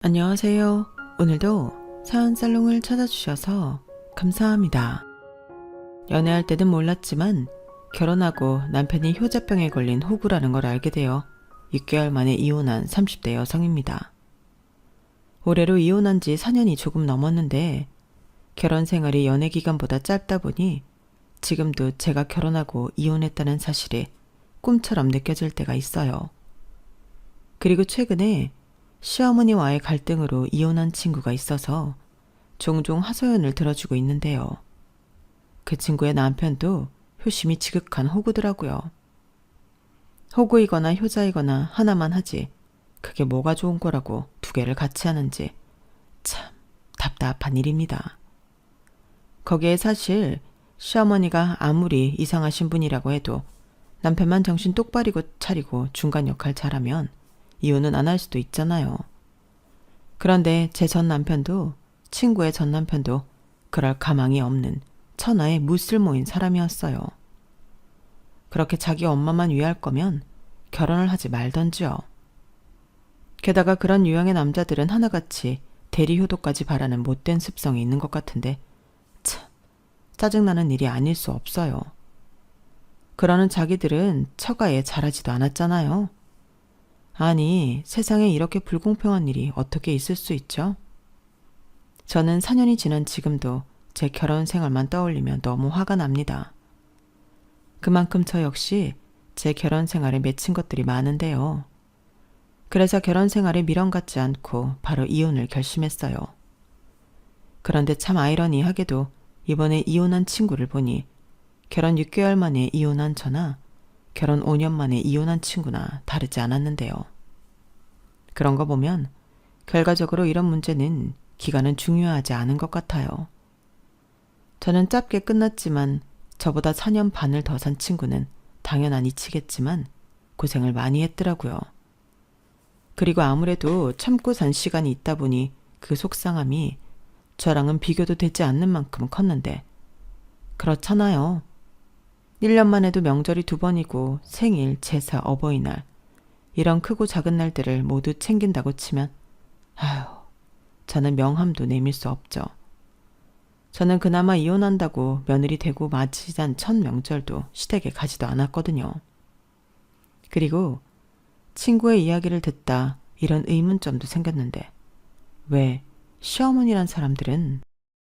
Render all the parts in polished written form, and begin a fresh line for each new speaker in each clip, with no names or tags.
안녕하세요. 오늘도 사연살롱을 찾아주셔서 감사합니다. 연애할 때는 몰랐지만 결혼하고 남편이 효자병에 걸린 호구라는 걸 알게 되어 6개월 만에 이혼한 30대 여성입니다. 올해로 이혼한 지 4년이 조금 넘었는데 결혼 생활이 연애 기간보다 짧다 보니 지금도 제가 결혼하고 이혼했다는 사실이 꿈처럼 느껴질 때가 있어요. 그리고 최근에 시어머니와의 갈등으로 이혼한 친구가 있어서 종종 하소연을 들어주고 있는데요. 그 친구의 남편도 효심이 지극한 호구더라고요. 호구이거나 효자이거나 하나만 하지 그게 뭐가 좋은 거라고 두 개를 같이 하는지 참 답답한 일입니다. 거기에 사실 시어머니가 아무리 이상하신 분이라고 해도 남편만 정신 똑바로 차리고 중간 역할 잘하면 이혼은 안 할 수도 있잖아요. 그런데 제 전 남편도 친구의 전 남편도 그럴 가망이 없는 천하의 무쓸모인 사람이었어요. 그렇게 자기 엄마만 위할 거면 결혼을 하지 말던지요. 게다가 그런 유형의 남자들은 하나같이 대리효도까지 바라는 못된 습성이 있는 것 같은데 참 짜증나는 일이 아닐 수 없어요. 그러는 자기들은 처가에 잘하지도 않았잖아요. 아니, 세상에 이렇게 불공평한 일이 어떻게 있을 수 있죠? 저는 4년이 지난 지금도 제 결혼 생활만 떠올리면 너무 화가 납니다. 그만큼 저 역시 제 결혼 생활에 맺힌 것들이 많은데요. 그래서 결혼 생활에 미련 갖지 않고 바로 이혼을 결심했어요. 그런데 참 아이러니하게도 이번에 이혼한 친구를 보니 결혼 6개월 만에 이혼한 저나 결혼 5년 만에 이혼한 친구나 다르지 않았는데요. 그런 거 보면 결과적으로 이런 문제는 기간은 중요하지 않은 것 같아요. 저는 짧게 끝났지만 저보다 4년 반을 더 산 친구는 당연한 이치겠지만 고생을 많이 했더라고요. 그리고 아무래도 참고 산 시간이 있다 보니 그 속상함이 저랑은 비교도 되지 않는 만큼 컸는데 그렇잖아요. 1년만 해도 명절이 2번이고 생일, 제사, 어버이날 이런 크고 작은 날들을 모두 챙긴다고 치면 아휴, 저는 명함도 내밀 수 없죠. 저는 그나마 이혼한다고 며느리 되고 맞이잔 첫 명절도 시댁에 가지도 않았거든요. 그리고 친구의 이야기를 듣다 이런 의문점도 생겼는데 왜 시어머니란 사람들은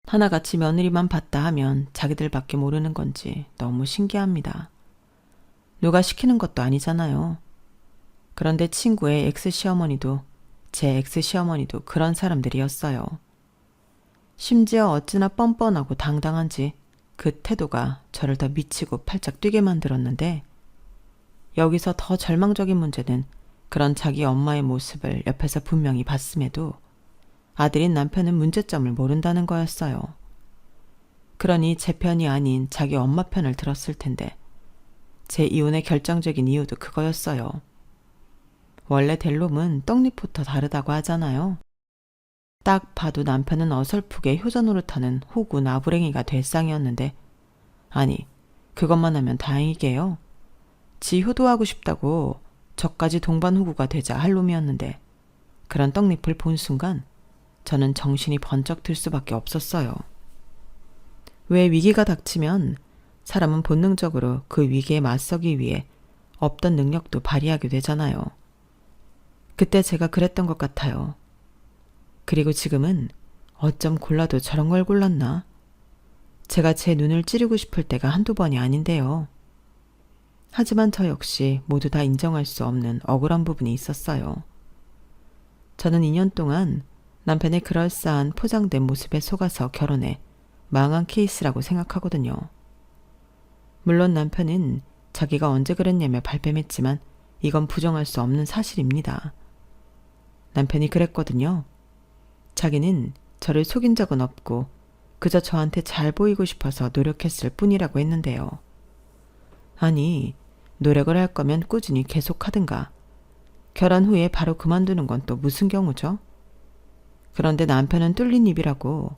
하나같이 며느리만 봤다 하면 자기들밖에 모르는 건지 너무 신기합니다. 누가 시키는 것도 아니잖아요. 그런데 친구의 엑스시어머니도 제 엑스시어머니도 그런 사람들이었어요. 심지어 어찌나 뻔뻔하고 당당한지 그 태도가 저를 더 미치고 팔짝 뛰게 만들었는데 여기서 더 절망적인 문제는 그런 자기 엄마의 모습을 옆에서 분명히 봤음에도 아들인 남편은 문제점을 모른다는 거였어요. 그러니 제 편이 아닌 자기 엄마 편을 들었을 텐데 제 이혼의 결정적인 이유도 그거였어요. 원래 될 놈은 떡잎부터 다르다고 하잖아요. 딱 봐도 남편은 어설프게 효자 노릇하는 호구 나부랭이가 될 상이었는데 아니 그것만 하면 다행이게요. 지 효도하고 싶다고 저까지 동반 호구가 되자 할 놈이었는데 그런 떡잎을 본 순간 저는 정신이 번쩍 들 수밖에 없었어요. 왜 위기가 닥치면 사람은 본능적으로 그 위기에 맞서기 위해 없던 능력도 발휘하게 되잖아요. 그때 제가 그랬던 것 같아요. 그리고 지금은 어쩜 골라도 저런 걸 골랐나? 제가 제 눈을 찌르고 싶을 때가 한두 번이 아닌데요. 하지만 저 역시 모두 다 인정할 수 없는 억울한 부분이 있었어요. 저는 2년 동안 남편의 그럴싸한 포장된 모습에 속아서 결혼해 망한 케이스라고 생각하거든요. 물론 남편은 자기가 언제 그랬냐며 발뺌했지만 이건 부정할 수 없는 사실입니다. 남편이 그랬거든요. 자기는 저를 속인 적은 없고 그저 저한테 잘 보이고 싶어서 노력했을 뿐이라고 했는데요. 아니, 노력을 할 거면 꾸준히 계속하든가. 결혼 후에 바로 그만두는 건 또 무슨 경우죠? 그런데 남편은 뚫린 입이라고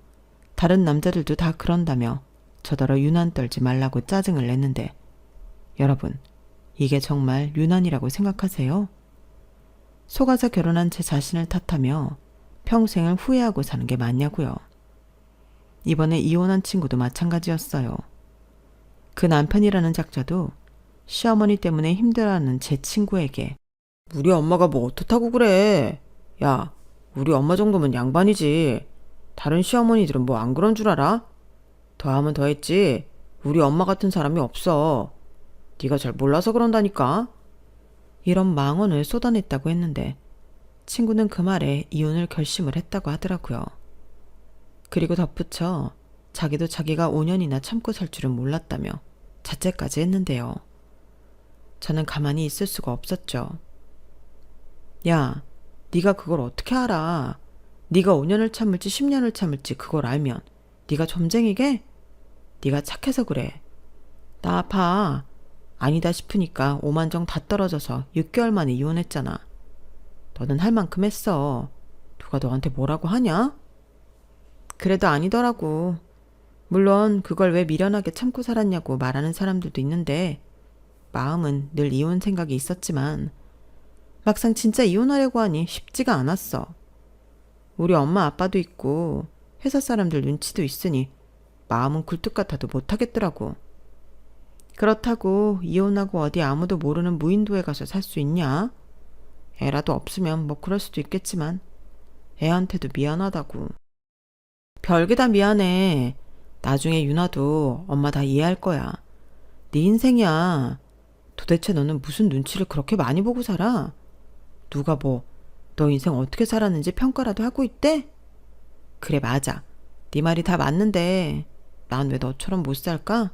다른 남자들도 다 그런다며 저더러 유난 떨지 말라고 짜증을 냈는데 여러분, 이게 정말 유난이라고 생각하세요? 속아서 결혼한 제 자신을 탓하며 평생을 후회하고 사는 게 맞냐고요. 이번에 이혼한 친구도 마찬가지였어요. 그 남편이라는 작자도 시어머니 때문에 힘들어하는 제 친구에게 우리 엄마가 뭐 어떻다고 그래. 야, 우리 엄마 정도면 양반이지. 다른 시어머니들은 뭐 안 그런 줄 알아? 더하면 더했지. 우리 엄마 같은 사람이 없어. 네가 잘 몰라서 그런다니까. 이런 망언을 쏟아냈다고 했는데 친구는 그 말에 이혼을 결심을 했다고 하더라고요. 그리고 덧붙여 자기도 자기가 5년이나 참고 살 줄은 몰랐다며 자책까지 했는데요. 저는 가만히 있을 수가 없었죠. 야, 네가 그걸 어떻게 알아? 네가 5년을 참을지 10년을 참을지 그걸 알면 네가 점쟁이게? 네가 착해서 그래. 나 아파. 아니다 싶으니까 오만정 다 떨어져서 6개월 만에 이혼했잖아. 너는 할 만큼 했어. 누가 너한테 뭐라고 하냐? 그래도 아니더라고. 물론 그걸 왜 미련하게 참고 살았냐고 말하는 사람들도 있는데 마음은 늘 이혼 생각이 있었지만 막상 진짜 이혼하려고 하니 쉽지가 않았어. 우리 엄마 아빠도 있고 회사 사람들 눈치도 있으니 마음은 굴뚝 같아도 못하겠더라고. 그렇다고 이혼하고 어디 아무도 모르는 무인도에 가서 살 수 있냐? 애라도 없으면 뭐 그럴 수도 있겠지만 애한테도 미안하다고. 별게 다 미안해. 나중에 유나도 엄마 다 이해할 거야. 네 인생이야. 도대체 너는 무슨 눈치를 그렇게 많이 보고 살아? 누가 뭐 너 인생 어떻게 살았는지 평가라도 하고 있대? 그래 맞아. 네 말이 다 맞는데 난 왜 너처럼 못 살까?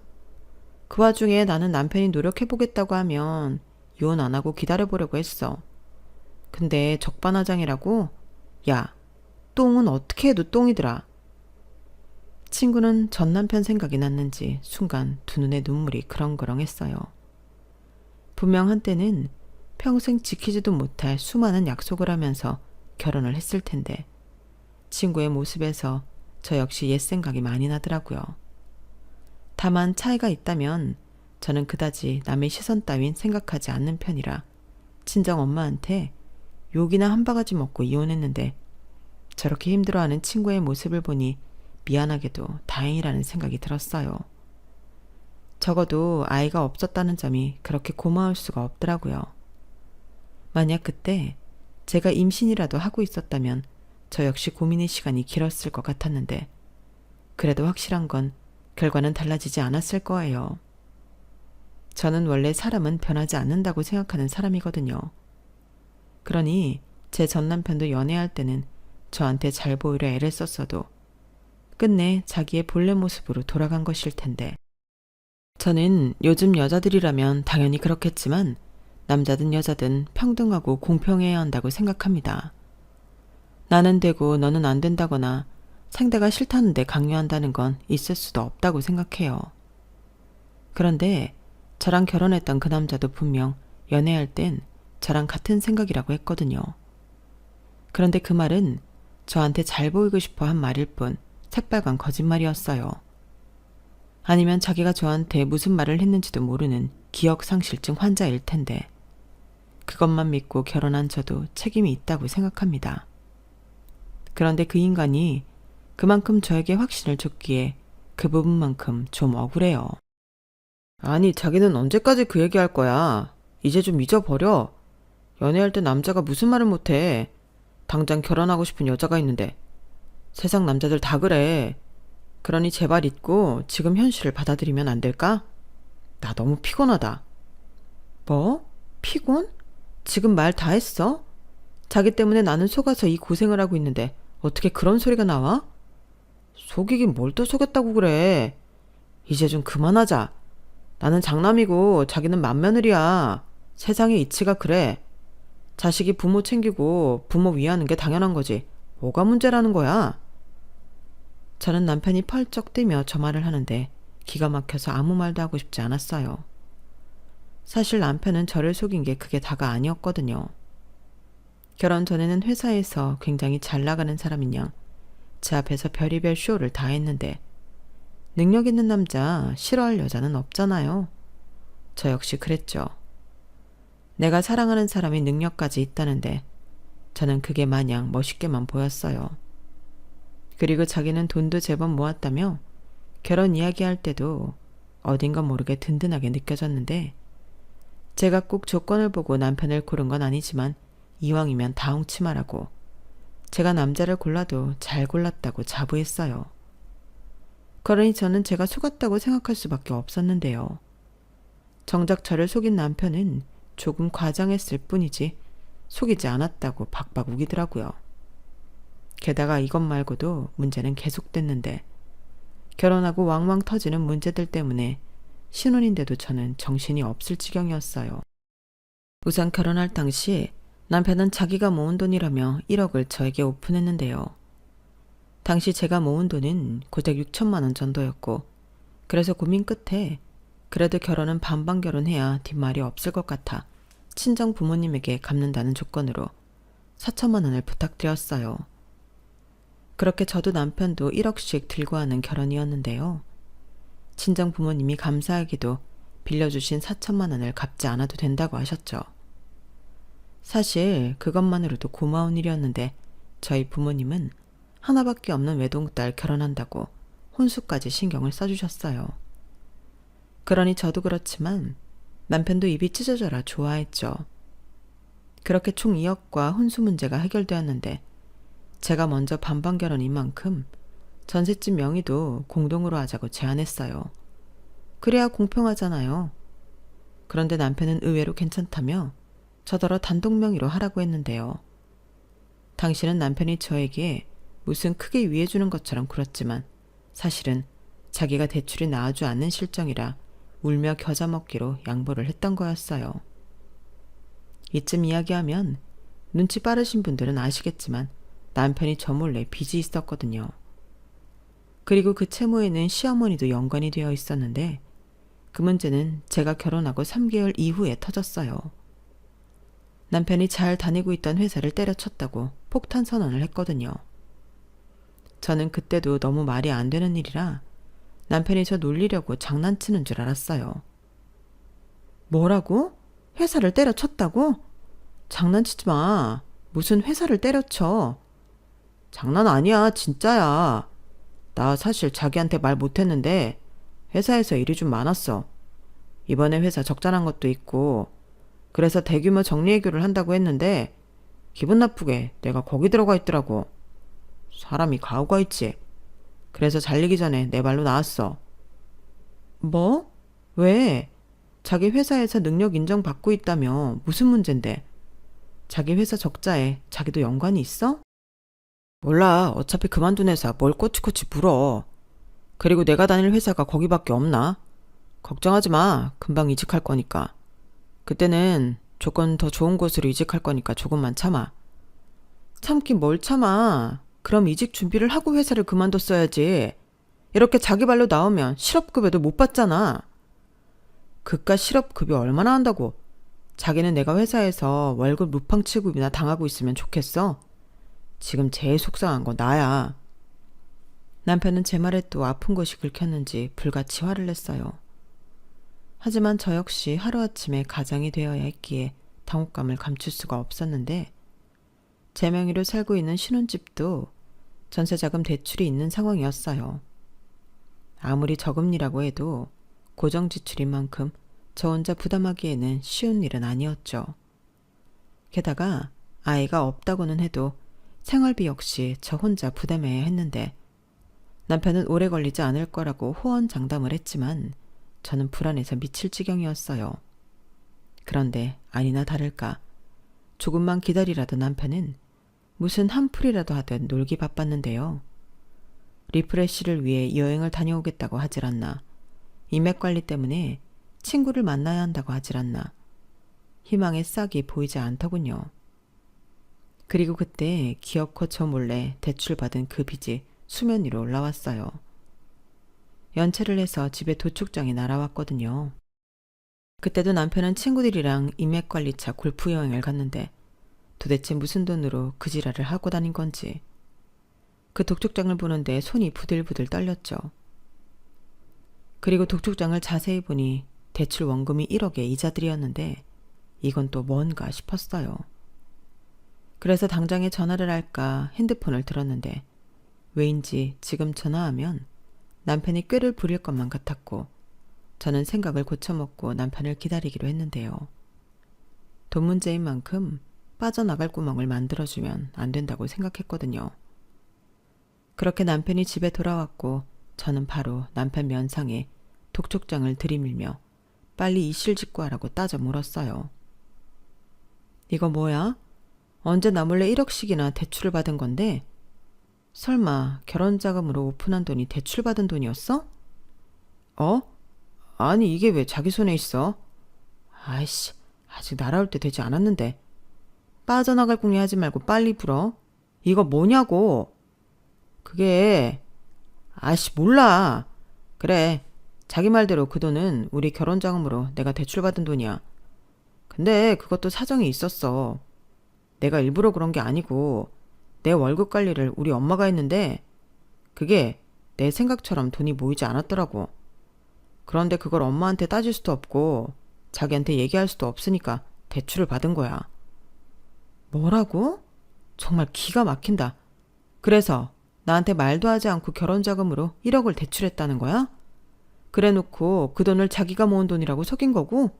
그 와중에 나는 남편이 노력해보겠다고 하면 이혼 안 하고 기다려보려고 했어. 근데 적반하장이라고? 야, 똥은 어떻게 해도 똥이더라. 친구는 전 남편 생각이 났는지 순간 두 눈에 눈물이 그렁그렁했어요. 분명 한때는 평생 지키지도 못할 수많은 약속을 하면서 결혼을 했을 텐데 친구의 모습에서 저 역시 옛 생각이 많이 나더라고요. 다만 차이가 있다면 저는 그다지 남의 시선 따윈 생각하지 않는 편이라 친정 엄마한테 욕이나 한 바가지 먹고 이혼했는데 저렇게 힘들어하는 친구의 모습을 보니 미안하게도 다행이라는 생각이 들었어요. 적어도 아이가 없었다는 점이 그렇게 고마울 수가 없더라고요. 만약 그때 제가 임신이라도 하고 있었다면 저 역시 고민의 시간이 길었을 것 같았는데 그래도 확실한 건 결과는 달라지지 않았을 거예요. 저는 원래 사람은 변하지 않는다고 생각하는 사람이거든요. 그러니 제 전 남편도 연애할 때는 저한테 잘 보이려 애를 썼어도 끝내 자기의 본래 모습으로 돌아간 것일 텐데 저는 요즘 여자들이라면 당연히 그렇겠지만 남자든 여자든 평등하고 공평해야 한다고 생각합니다. 나는 되고 너는 안 된다거나 상대가 싫다는데 강요한다는 건 있을 수도 없다고 생각해요. 그런데 저랑 결혼했던 그 남자도 분명 연애할 땐 저랑 같은 생각이라고 했거든요. 그런데 그 말은 저한테 잘 보이고 싶어 한 말일 뿐 새빨간 거짓말이었어요. 아니면 자기가 저한테 무슨 말을 했는지도 모르는 기억상실증 환자일 텐데 그것만 믿고 결혼한 저도 책임이 있다고 생각합니다. 그런데 그 인간이 그만큼 저에게 확신을 줬기에 그 부분만큼 좀 억울해요. 아니, 자기는 언제까지 그 얘기할 거야? 이제 좀 잊어버려. 연애할 때 남자가 무슨 말을 못해. 당장 결혼하고 싶은 여자가 있는데. 세상 남자들 다 그래. 그러니 제발 잊고 지금 현실을 받아들이면 안 될까? 나 너무 피곤하다. 뭐? 피곤? 지금 말 다 했어? 자기 때문에 나는 속아서 이 고생을 하고 있는데 어떻게 그런 소리가 나와? 속이긴 뭘 또 속였다고 그래. 이제 좀 그만하자. 나는 장남이고 자기는 맏며느리야. 세상의 이치가 그래. 자식이 부모 챙기고 부모 위하는 게 당연한 거지. 뭐가 문제라는 거야? 저는 남편이 펄쩍 뛰며 저 말을 하는데 기가 막혀서 아무 말도 하고 싶지 않았어요. 사실 남편은 저를 속인 게 그게 다가 아니었거든요. 결혼 전에는 회사에서 굉장히 잘 나가는 사람인 양 제 앞에서 별의별 쇼를 다 했는데 능력 있는 남자 싫어할 여자는 없잖아요. 저 역시 그랬죠. 내가 사랑하는 사람이 능력까지 있다는데 저는 그게 마냥 멋있게만 보였어요. 그리고 자기는 돈도 제법 모았다며 결혼 이야기할 때도 어딘가 모르게 든든하게 느껴졌는데 제가 꼭 조건을 보고 남편을 고른 건 아니지만 이왕이면 다홍치마라고 제가 남자를 골라도 잘 골랐다고 자부했어요. 그러니 저는 제가 속았다고 생각할 수밖에 없었는데요. 정작 저를 속인 남편은 조금 과장했을 뿐이지 속이지 않았다고 박박 우기더라고요. 게다가 이것 말고도 문제는 계속됐는데 결혼하고 왕왕 터지는 문제들 때문에 신혼인데도 저는 정신이 없을 지경이었어요. 우선 결혼할 당시 남편은 자기가 모은 돈이라며 1억을 저에게 오픈했는데요. 당시 제가 모은 돈은 고작 6천만 원 정도였고 그래서 고민 끝에 그래도 결혼은 반반 결혼해야 뒷말이 없을 것 같아 친정 부모님에게 갚는다는 조건으로 4천만 원을 부탁드렸어요. 그렇게 저도 남편도 1억씩 들고 하는 결혼이었는데요. 친정 부모님이 감사하게도 빌려주신 4천만 원을 갚지 않아도 된다고 하셨죠. 사실 그것만으로도 고마운 일이었는데 저희 부모님은 하나밖에 없는 외동딸 결혼한다고 혼수까지 신경을 써주셨어요. 그러니 저도 그렇지만 남편도 입이 찢어져라 좋아했죠. 그렇게 총 2억과 혼수 문제가 해결되었는데 제가 먼저 반반 결혼인 만큼 전셋집 명의도 공동으로 하자고 제안했어요. 그래야 공평하잖아요. 그런데 남편은 의외로 괜찮다며 저더러 단독 명의로 하라고 했는데요. 당신은 남편이 저에게 무슨 크게 위해주는 것처럼 굴었지만 사실은 자기가 대출이 나아주 않는 실정이라 울며 겨자 먹기로 양보를 했던 거였어요. 이쯤 이야기하면 눈치 빠르신 분들은 아시겠지만 남편이 저 몰래 빚이 있었거든요. 그리고 그 채무에는 시어머니도 연관이 되어 있었는데 그 문제는 제가 결혼하고 3개월 이후에 터졌어요. 남편이 잘 다니고 있던 회사를 때려쳤다고 폭탄 선언을 했거든요. 저는 그때도 너무 말이 안 되는 일이라 남편이 저 놀리려고 장난치는 줄 알았어요. 뭐라고? 회사를 때려쳤다고? 장난치지 마. 무슨 회사를 때려쳐. 장난 아니야, 진짜야. 나 사실 자기한테 말 못했는데 회사에서 일이 좀 많았어. 이번에 회사 적자난 것도 있고 그래서 대규모 정리해고를 한다고 했는데 기분 나쁘게 내가 거기 들어가 있더라고. 사람이 가오가 있지. 그래서 잘리기 전에 내 발로 나왔어. 뭐? 왜? 자기 회사에서 능력 인정받고 있다며 무슨 문제인데? 자기 회사 적자에 자기도 연관이 있어? 몰라. 어차피 그만둔 회사 뭘 꼬치꼬치 물어. 그리고 내가 다닐 회사가 거기밖에 없나? 걱정하지 마. 금방 이직할 거니까. 그때는 조건 더 좋은 곳으로 이직할 거니까 조금만 참아. 참긴 뭘 참아. 그럼 이직 준비를 하고 회사를 그만뒀어야지. 이렇게 자기 발로 나오면 실업급여도 못 받잖아. 그깟 실업급여 얼마나 한다고. 자기는 내가 회사에서 월급 루팡 취급이나 당하고 있으면 좋겠어. 지금 제일 속상한 건 나야. 남편은 제 말에 또 아픈 곳이 긁혔는지 불같이 화를 냈어요. 하지만 저 역시 하루아침에 가장이 되어야 했기에 당혹감을 감출 수가 없었는데 제 명의로 살고 있는 신혼집도 전세자금 대출이 있는 상황이었어요. 아무리 저금리라고 해도 고정지출인 만큼 저 혼자 부담하기에는 쉬운 일은 아니었죠. 게다가 아이가 없다고는 해도 생활비 역시 저 혼자 부담해야 했는데 남편은 오래 걸리지 않을 거라고 호언장담을 했지만 저는 불안해서 미칠 지경이었어요. 그런데 아니나 다를까 조금만 기다리라던 남편은 무슨 한풀이라도 하듯 놀기 바빴는데요. 리프레시를 위해 여행을 다녀오겠다고 하질 않나. 인맥관리 때문에 친구를 만나야 한다고 하질 않나. 희망의 싹이 보이지 않더군요. 그리고 그때 기어코 저 몰래 대출받은 그 빚이 수면 위로 올라왔어요. 연체를 해서 집에 도축장이 날아왔거든요. 그때도 남편은 친구들이랑 인맥관리차 골프 여행을 갔는데 도대체 무슨 돈으로 그 지랄을 하고 다닌 건지. 그 독촉장을 보는데 손이 부들부들 떨렸죠. 그리고 독촉장을 자세히 보니 대출 원금이 1억의 이자들이었는데 이건 또 뭔가 싶었어요. 그래서 당장에 전화를 할까 핸드폰을 들었는데 왜인지 지금 전화하면 남편이 꾀를 부릴 것만 같았고 저는 생각을 고쳐먹고 남편을 기다리기로 했는데요. 돈 문제인 만큼 빠져나갈 구멍을 만들어주면 안 된다고 생각했거든요. 그렇게 남편이 집에 돌아왔고 저는 바로 남편 면상에 독촉장을 들이밀며 빨리 이실직고하라고 따져 물었어요. 이거 뭐야? 언제 나 몰래 1억씩이나 대출을 받은 건데? 설마 결혼자금으로 오픈한 돈이 대출받은 돈이었어? 어? 아니 이게 왜 자기 손에 있어? 아이씨, 아직 날아올 때 되지 않았는데. 빠져나갈 궁리 하지 말고 빨리 불어. 이거 뭐냐고. 그게 아씨 몰라. 그래, 자기 말대로 그 돈은 우리 결혼자금으로 내가 대출받은 돈이야. 근데 그것도 사정이 있었어. 내가 일부러 그런 게 아니고 내 월급 관리를 우리 엄마가 했는데 그게 내 생각처럼 돈이 모이지 않았더라고. 그런데 그걸 엄마한테 따질 수도 없고 자기한테 얘기할 수도 없으니까 대출을 받은 거야. 뭐라고? 정말 기가 막힌다. 그래서 나한테 말도 하지 않고 결혼자금으로 1억을 대출했다는 거야? 그래놓고 그 돈을 자기가 모은 돈이라고 속인 거고?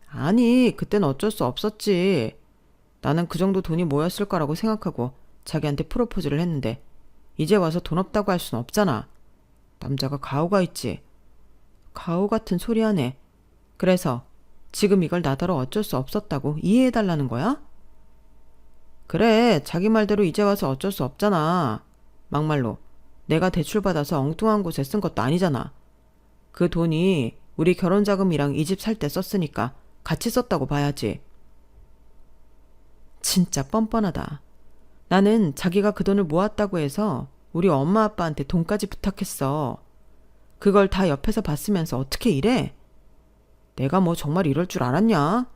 아니, 그땐 어쩔 수 없었지. 나는 그 정도 돈이 모였을 거라고 생각하고 자기한테 프로포즈를 했는데 이제 와서 돈 없다고 할 순 없잖아. 남자가 가오가 있지. 가오 같은 소리 하네. 그래서 지금 이걸 나더러 어쩔 수 없었다고 이해해달라는 거야? 그래, 자기 말대로 이제 와서 어쩔 수 없잖아. 막말로 내가 대출받아서 엉뚱한 곳에 쓴 것도 아니잖아. 그 돈이 우리 결혼자금이랑 이 집 살 때 썼으니까 같이 썼다고 봐야지. 진짜 뻔뻔하다. 나는 자기가 그 돈을 모았다고 해서 우리 엄마 아빠한테 돈까지 부탁했어. 그걸 다 옆에서 봤으면서 어떻게 이래? 내가 뭐 정말 이럴 줄 알았냐?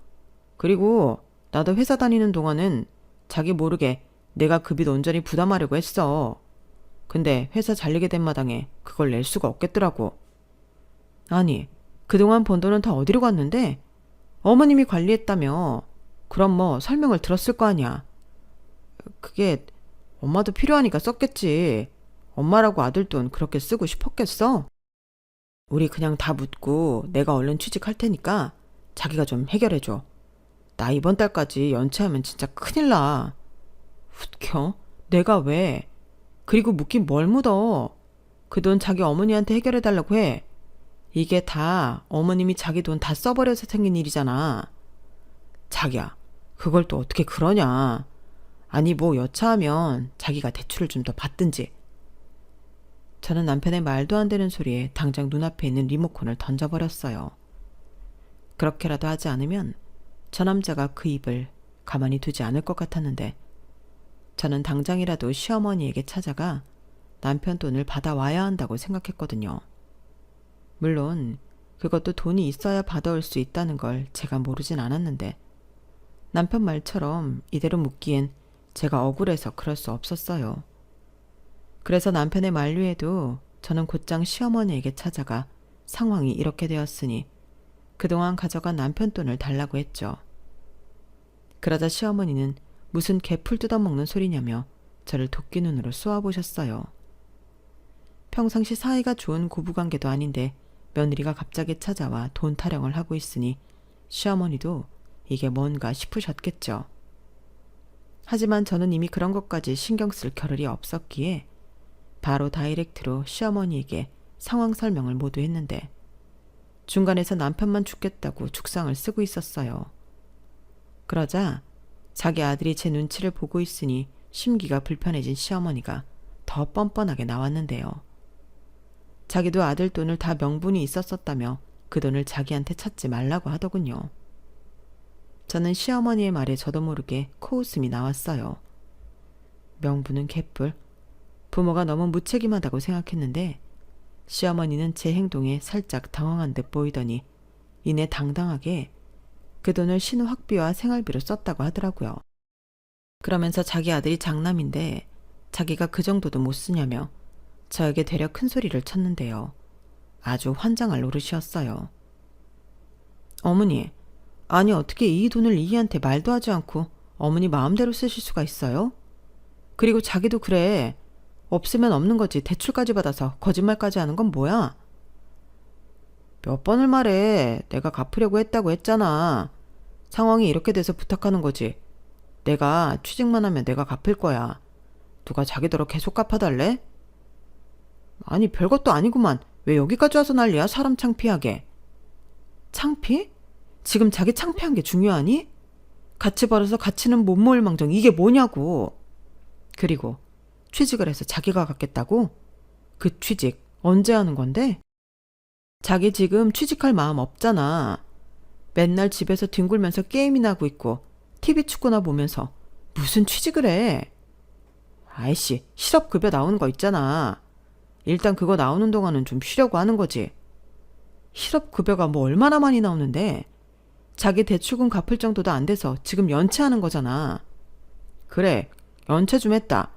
그리고 나도 회사 다니는 동안은 자기 모르게 내가 그 빚 온전히 부담하려고 했어. 근데 회사 잘리게 된 마당에 그걸 낼 수가 없겠더라고. 아니, 그동안 번 돈은 다 어디로 갔는데? 어머님이 관리했다며. 그럼 뭐 설명을 들었을 거 아니야. 그게 엄마도 필요하니까 썼겠지. 엄마라고 아들 돈 그렇게 쓰고 싶었겠어? 우리 그냥 다 묻고 내가 얼른 취직할 테니까 자기가 좀 해결해줘. 나 이번 달까지 연체하면 진짜 큰일 나. 웃겨? 내가 왜? 그리고 묻긴 뭘 묻어. 그 돈 자기 어머니한테 해결해달라고 해. 이게 다 어머님이 자기 돈 다 써버려서 생긴 일이잖아. 자기야, 그걸 또 어떻게 그러냐. 아니 뭐 여차하면 자기가 대출을 좀 더 받든지. 저는 남편의 말도 안 되는 소리에 당장 눈앞에 있는 리모컨을 던져버렸어요. 그렇게라도 하지 않으면 저 남자가 그 입을 가만히 두지 않을 것 같았는데 저는 당장이라도 시어머니에게 찾아가 남편 돈을 받아와야 한다고 생각했거든요. 물론 그것도 돈이 있어야 받아올 수 있다는 걸 제가 모르진 않았는데 남편 말처럼 이대로 묻기엔 제가 억울해서 그럴 수 없었어요. 그래서 남편의 만류에도 저는 곧장 시어머니에게 찾아가 상황이 이렇게 되었으니 그동안 가져간 남편 돈을 달라고 했죠. 그러자 시어머니는 무슨 개풀 뜯어먹는 소리냐며 저를 도끼 눈으로 쏘아보셨어요. 평상시 사이가 좋은 고부관계도 아닌데 며느리가 갑자기 찾아와 돈 타령을 하고 있으니 시어머니도 이게 뭔가 싶으셨겠죠. 하지만 저는 이미 그런 것까지 신경 쓸 겨를이 없었기에 바로 다이렉트로 시어머니에게 상황 설명을 모두 했는데 중간에서 남편만 죽겠다고 죽상을 쓰고 있었어요. 그러자 자기 아들이 제 눈치를 보고 있으니 심기가 불편해진 시어머니가 더 뻔뻔하게 나왔는데요. 자기도 아들 돈을 다 명분이 있었었다며 그 돈을 자기한테 찾지 말라고 하더군요. 저는 시어머니의 말에 저도 모르게 코웃음이 나왔어요. 명분은 개뿔. 부모가 너무 무책임하다고 생각했는데 시어머니는 제 행동에 살짝 당황한 듯 보이더니 이내 당당하게 그 돈을 신우 학비와 생활비로 썼다고 하더라고요. 그러면서 자기 아들이 장남인데 자기가 그 정도도 못 쓰냐며 저에게 되려 큰 소리를 쳤는데요. 아주 환장할 노릇이었어요. 어머니, 아니 어떻게 이 돈을 이희한테 말도 하지 않고 어머니 마음대로 쓰실 수가 있어요? 그리고 자기도 그래. 없으면 없는 거지. 대출까지 받아서 거짓말까지 하는 건 뭐야? 몇 번을 말해. 내가 갚으려고 했다고 했잖아. 상황이 이렇게 돼서 부탁하는 거지. 내가 취직만 하면 내가 갚을 거야. 누가 자기더러 계속 갚아달래? 아니 별것도 아니구만. 왜 여기까지 와서 난리야? 사람 창피하게. 창피? 지금 자기 창피한 게 중요하니? 같이 벌어서 같이는 못 모을 망정 이게 뭐냐고. 그리고 취직을 해서 자기가 갖겠다고? 그 취직 언제 하는 건데? 자기 지금 취직할 마음 없잖아. 맨날 집에서 뒹굴면서 게임이나 하고 있고 TV 축구나 보면서 무슨 취직을 해. 아이씨, 실업급여 나오는 거 있잖아. 일단 그거 나오는 동안은 좀 쉬려고 하는 거지. 실업급여가 뭐 얼마나 많이 나오는데 자기 대출금 갚을 정도도 안 돼서 지금 연체하는 거잖아. 그래, 연체 좀 했다.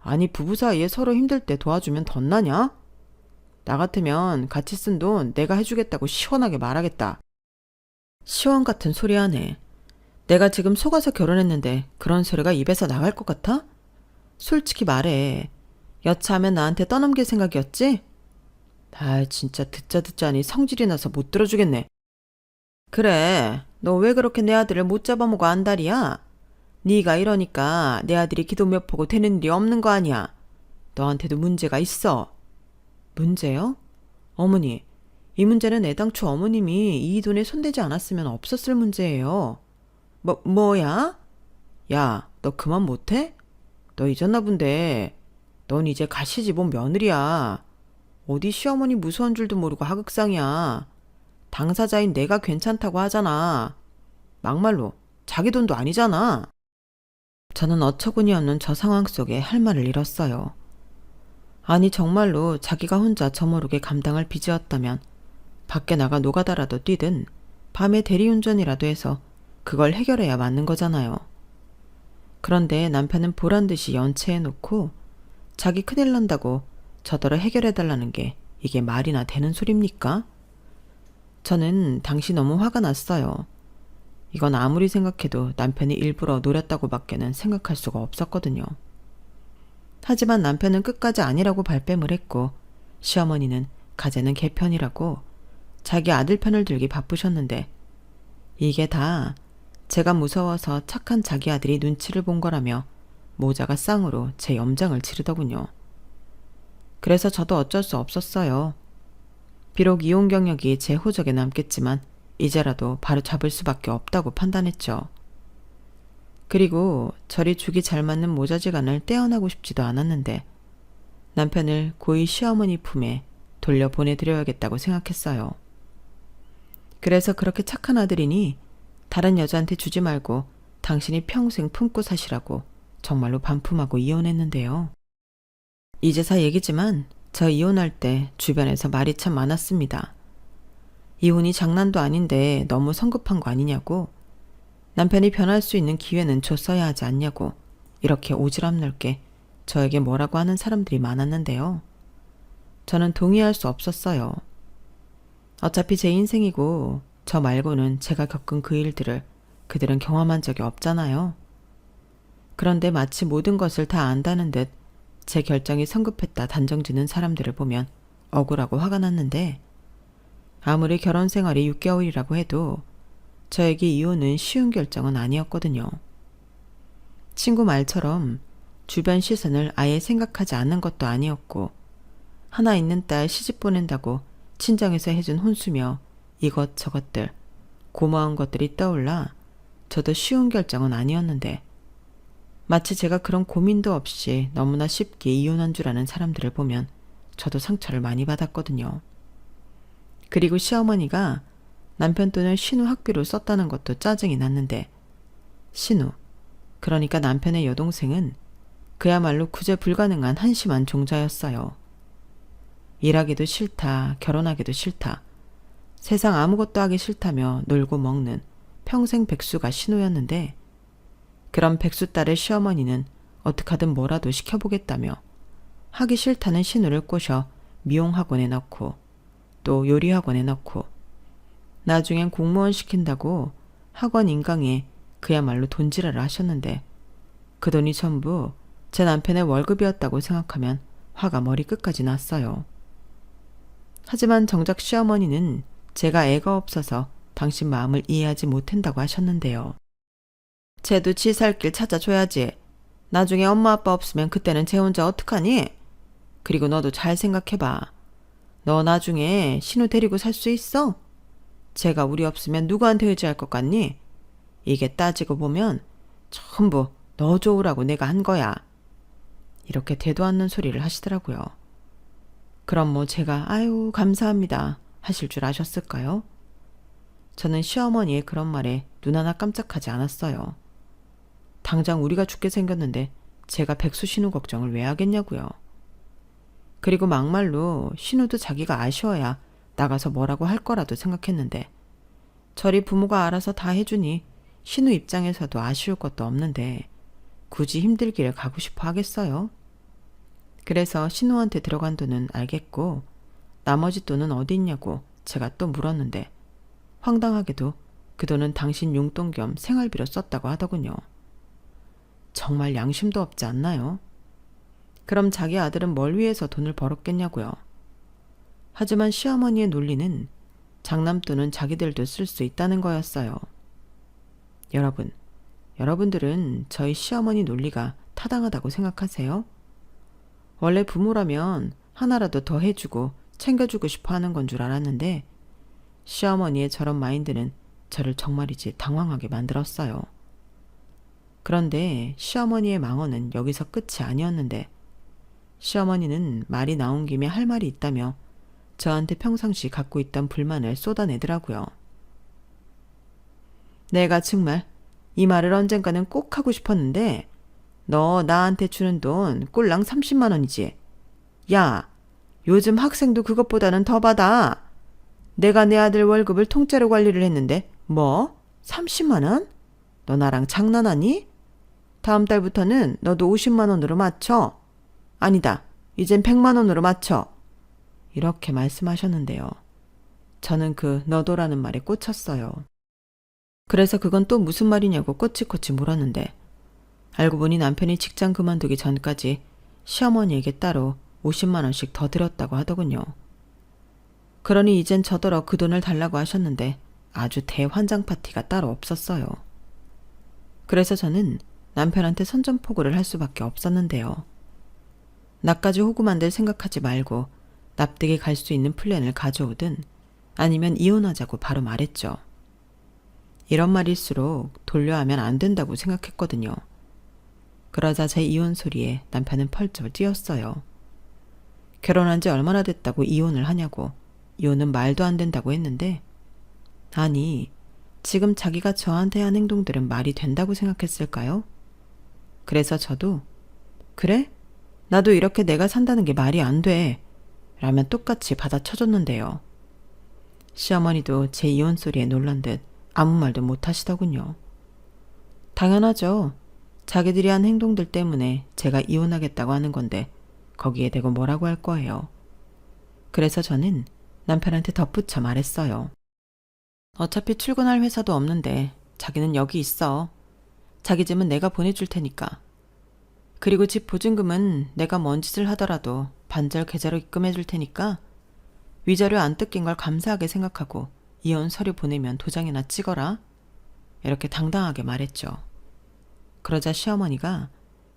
아니 부부 사이에 서로 힘들 때 도와주면 덧나냐? 나 같으면 같이 쓴 돈 내가 해주겠다고 시원하게 말하겠다. 시원 같은 소리 하네. 내가 지금 속아서 결혼했는데 그런 소리가 입에서 나갈 것 같아? 솔직히 말해. 여차하면 나한테 떠넘길 생각이었지? 아 진짜 듣자니 성질이 나서 못 들어주겠네. 그래, 너 왜 그렇게 내 아들을 못 잡아먹어 안달이야? 네가 이러니까 내 아들이 기도 몇 포고 되는 일이 없는 거 아니야. 너한테도 문제가 있어. 문제요? 어머니, 이 문제는 애당초 어머님이 이 돈에 손대지 않았으면 없었을 문제예요. 뭐야? 야, 너 그만 못해? 너 잊었나 본데. 넌 이제 가시집 온 며느리야. 어디 시어머니 무서운 줄도 모르고 하극상이야. 당사자인 내가 괜찮다고 하잖아. 막말로 자기 돈도 아니잖아. 저는 어처구니 없는 저 상황 속에 할 말을 잃었어요. 아니 정말로 자기가 혼자 저모르게 감당할 빚이었다면 밖에 나가 노가다라도 뛰든 밤에 대리운전이라도 해서 그걸 해결해야 맞는 거잖아요. 그런데 남편은 보란듯이 연체해놓고 자기 큰일 난다고 저더러 해결해달라는 게 이게 말이나 되는 소립니까? 저는 당시 너무 화가 났어요. 이건 아무리 생각해도 남편이 일부러 노렸다고 밖에는 생각할 수가 없었거든요. 하지만 남편은 끝까지 아니라고 발뺌을 했고 시어머니는 가재는 개편이라고 자기 아들 편을 들기 바쁘셨는데 이게 다 제가 무서워서 착한 자기 아들이 눈치를 본 거라며 모자가 쌍으로 제 염장을 지르더군요. 그래서 저도 어쩔 수 없었어요. 비록 이혼 경력이 제 호적에 남겠지만 이제라도 바로 잡을 수밖에 없다고 판단했죠. 그리고 저리 죽이 잘 맞는 모자지간을 떼어나고 싶지도 않았는데 남편을 고이 시어머니 품에 돌려보내드려야겠다고 생각했어요. 그래서 그렇게 착한 아들이니 다른 여자한테 주지 말고 당신이 평생 품고 사시라고 정말로 반품하고 이혼했는데요. 이제사 얘기지만 저 이혼할 때 주변에서 말이 참 많았습니다. 이혼이 장난도 아닌데 너무 성급한 거 아니냐고, 남편이 변할 수 있는 기회는 줬어야 하지 않냐고 이렇게 오지랖 넓게 저에게 뭐라고 하는 사람들이 많았는데요. 저는 동의할 수 없었어요. 어차피 제 인생이고 저 말고는 제가 겪은 그 일들을 그들은 경험한 적이 없잖아요. 그런데 마치 모든 것을 다 안다는 듯 제 결정이 성급했다 단정짓는 사람들을 보면 억울하고 화가 났는데 아무리 결혼 생활이 6개월이라고 해도 저에게 이혼은 쉬운 결정은 아니었거든요. 친구 말처럼 주변 시선을 아예 생각하지 않는 것도 아니었고 하나 있는 딸 시집 보낸다고 친정에서 해준 혼수며 이것저것들 고마운 것들이 떠올라 저도 쉬운 결정은 아니었는데 마치 제가 그런 고민도 없이 너무나 쉽게 이혼한 줄 아는 사람들을 보면 저도 상처를 많이 받았거든요. 그리고 시어머니가 남편 돈을 신우 학비로 썼다는 것도 짜증이 났는데 신우, 그러니까 남편의 여동생은 그야말로 구제 불가능한 한심한 종자였어요. 일하기도 싫다, 결혼하기도 싫다, 세상 아무것도 하기 싫다며 놀고 먹는 평생 백수가 신우였는데 그런 백수 딸의 시어머니는 어떡하든 뭐라도 시켜보겠다며 하기 싫다는 신우를 꼬셔 미용학원에 넣고 또 요리학원에 넣고 나중엔 공무원 시킨다고 학원 인강에 그야말로 돈지랄을 하셨는데 그 돈이 전부 제 남편의 월급이었다고 생각하면 화가 머리끝까지 났어요. 하지만 정작 시어머니는 제가 애가 없어서 당신 마음을 이해하지 못한다고 하셨는데요. 쟤도 지 살 길 찾아줘야지. 나중에 엄마 아빠 없으면 그때는 쟤 혼자 어떡하니? 그리고 너도 잘 생각해봐. 너 나중에 신우 데리고 살 수 있어? 쟤가 우리 없으면 누구한테 의지할 것 같니? 이게 따지고 보면 전부 너 좋으라고 내가 한 거야. 이렇게 대도 않는 소리를 하시더라고요. 그럼 뭐 제가 아유 감사합니다 하실 줄 아셨을까요? 저는 시어머니의 그런 말에 눈 하나 깜짝하지 않았어요. 당장 우리가 죽게 생겼는데 제가 백수 신우 걱정을 왜 하겠냐고요. 그리고 막말로 신우도 자기가 아쉬워야 나가서 뭐라고 할 거라도 생각했는데 저리 부모가 알아서 다 해주니 신우 입장에서도 아쉬울 것도 없는데 굳이 힘들기를 가고 싶어 하겠어요? 그래서 신우한테 들어간 돈은 알겠고 나머지 돈은 어디 있냐고 제가 또 물었는데 황당하게도 그 돈은 당신 용돈 겸 생활비로 썼다고 하더군요. 정말 양심도 없지 않나요? 그럼 자기 아들은 뭘 위해서 돈을 벌었겠냐고요. 하지만 시어머니의 논리는 장남돈은 자기들도 쓸 수 있다는 거였어요. 여러분들은 저희 시어머니 논리가 타당하다고 생각하세요? 원래 부모라면 하나라도 더 해주고 챙겨주고 싶어 하는 건 줄 알았는데 시어머니의 저런 마인드는 저를 정말이지 당황하게 만들었어요. 그런데 시어머니의 망언은 여기서 끝이 아니었는데 시어머니는 말이 나온 김에 할 말이 있다며 저한테 평상시 갖고 있던 불만을 쏟아내더라고요. 내가 정말 이 말을 언젠가는 꼭 하고 싶었는데 너 나한테 주는 돈 꼴랑 30만 원이지. 야, 요즘 학생도 그것보다는 더 받아. 내가 내 아들 월급을 통째로 관리를 했는데 뭐? 30만 원? 너 나랑 장난하니? 다음 달부터는 너도 50만 원으로 맞춰. 아니다. 이젠 100만 원으로 맞춰. 이렇게 말씀하셨는데요. 저는 그 너도라는 말에 꽂혔어요. 그래서 그건 또 무슨 말이냐고 꼬치꼬치 물었는데 알고 보니 남편이 직장 그만두기 전까지 시어머니에게 따로 50만 원씩 더 들었다고 하더군요. 그러니 이젠 저더러 그 돈을 달라고 하셨는데 아주 대환장 파티가 따로 없었어요. 그래서 저는 남편한테 선전포고를 할 수밖에 없었는데요. 나까지 호구만들 생각하지 말고 납득이 갈 수 있는 플랜을 가져오든 아니면 이혼하자고 바로 말했죠. 이런 말일수록 돌려하면 안 된다고 생각했거든요. 그러자 제 이혼 소리에 남편은 펄쩍 뛰었어요. 결혼한 지 얼마나 됐다고 이혼을 하냐고, 이혼은 말도 안 된다고 했는데 아니, 지금 자기가 저한테 한 행동들은 말이 된다고 생각했을까요? 그래서 저도 그래? 나도 이렇게 내가 산다는 게 말이 안 돼. 라면 똑같이 받아쳐줬는데요. 시어머니도 제 이혼 소리에 놀란 듯 아무 말도 못 하시더군요. 당연하죠. 자기들이 한 행동들 때문에 제가 이혼하겠다고 하는 건데 거기에 대고 뭐라고 할 거예요. 그래서 저는 남편한테 덧붙여 말했어요. 어차피 출근할 회사도 없는데 자기는 여기 있어. 자기 집은 내가 보내줄 테니까. 그리고 집 보증금은 내가 뭔 짓을 하더라도 반절 계좌로 입금해 줄 테니까 위자료 안 뜯긴 걸 감사하게 생각하고 이혼 서류 보내면 도장이나 찍어라. 이렇게 당당하게 말했죠. 그러자 시어머니가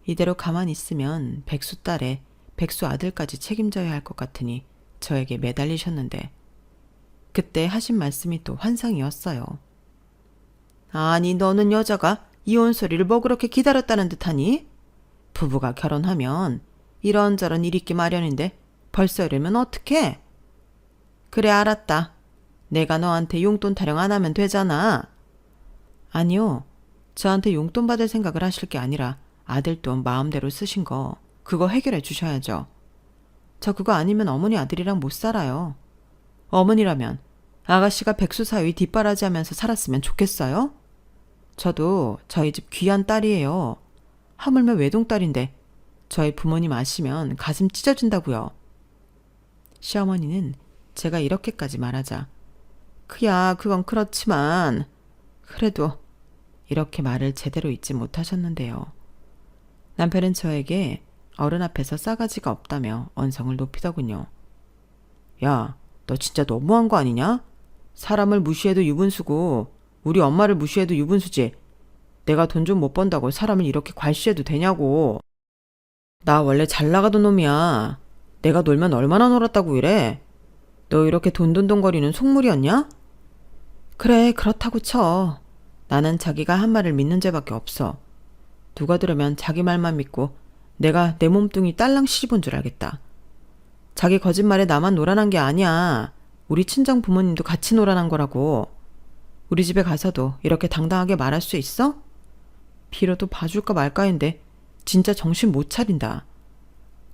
이대로 가만히 있으면 백수 딸에 백수 아들까지 책임져야 할 것 같으니 저에게 매달리셨는데 그때 하신 말씀이 또 환상이었어요. 아니 너는 여자가 이혼 소리를 뭐 그렇게 기다렸다는 듯하니? 부부가 결혼하면 이런저런 일 있기 마련인데 벌써 이러면 어떡해? 그래 알았다. 내가 너한테 용돈 타령 안 하면 되잖아. 아니요. 저한테 용돈 받을 생각을 하실 게 아니라 아들 돈 마음대로 쓰신 거 그거 해결해 주셔야죠. 저 그거 아니면 어머니 아들이랑 못 살아요. 어머니라면 아가씨가 백수 사위 뒷바라지 하면서 살았으면 좋겠어요? 저도 저희 집 귀한 딸이에요. 하물며 외동딸인데 저희 부모님 아시면 가슴 찢어진다고요. 시어머니는 제가 이렇게까지 말하자 그야 그건 그렇지만 그래도 이렇게 말을 제대로 잊지 못하셨는데요. 남편은 저에게 어른 앞에서 싸가지가 없다며 언성을 높이더군요. 야, 너 진짜 너무한 거 아니냐? 사람을 무시해도 유분수고 우리 엄마를 무시해도 유분수지. 내가 돈 좀 못 번다고 사람을 이렇게 괄시해도 되냐고. 나 원래 잘 나가던 놈이야. 내가 놀면 얼마나 놀았다고 이래. 너 이렇게 돈돈돈거리는 속물이었냐? 그래, 그렇다고 쳐. 나는 자기가 한 말을 믿는 죄밖에 없어. 누가 들으면 자기 말만 믿고 내가 내 몸뚱이 딸랑 시집온 줄 알겠다. 자기 거짓말에 나만 놀아난 게 아니야. 우리 친정 부모님도 같이 놀아난 거라고. 우리 집에 가서도 이렇게 당당하게 말할 수 있어? 빌어도 봐줄까 말까인데 진짜 정신 못 차린다.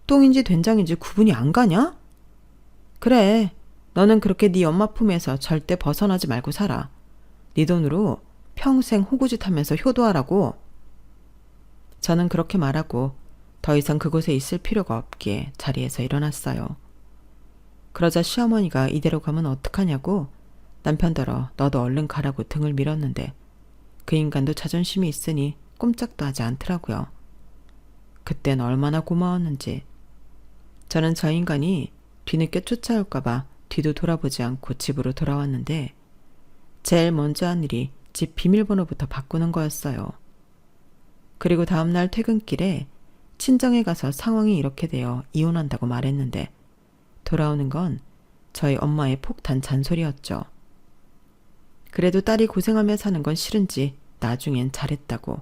똥인지 된장인지 구분이 안 가냐? 그래, 너는 그렇게 네 엄마 품에서 절대 벗어나지 말고 살아. 네 돈으로 평생 호구짓 하면서 효도하라고. 저는 그렇게 말하고 더 이상 그곳에 있을 필요가 없기에 자리에서 일어났어요. 그러자 시어머니가 이대로 가면 어떡하냐고 남편더러 너도 얼른 가라고 등을 밀었는데 그 인간도 자존심이 있으니 꼼짝도 하지 않더라고요. 그땐 얼마나 고마웠는지. 저는 저 인간이 뒤늦게 쫓아올까봐 뒤도 돌아보지 않고 집으로 돌아왔는데 제일 먼저 한 일이 집 비밀번호부터 바꾸는 거였어요. 그리고 다음날 퇴근길에 친정에 가서 상황이 이렇게 되어 이혼한다고 말했는데 돌아오는 건 저희 엄마의 폭탄 잔소리였죠. 그래도 딸이 고생하며 사는 건 싫은지 나중엔 잘했다고,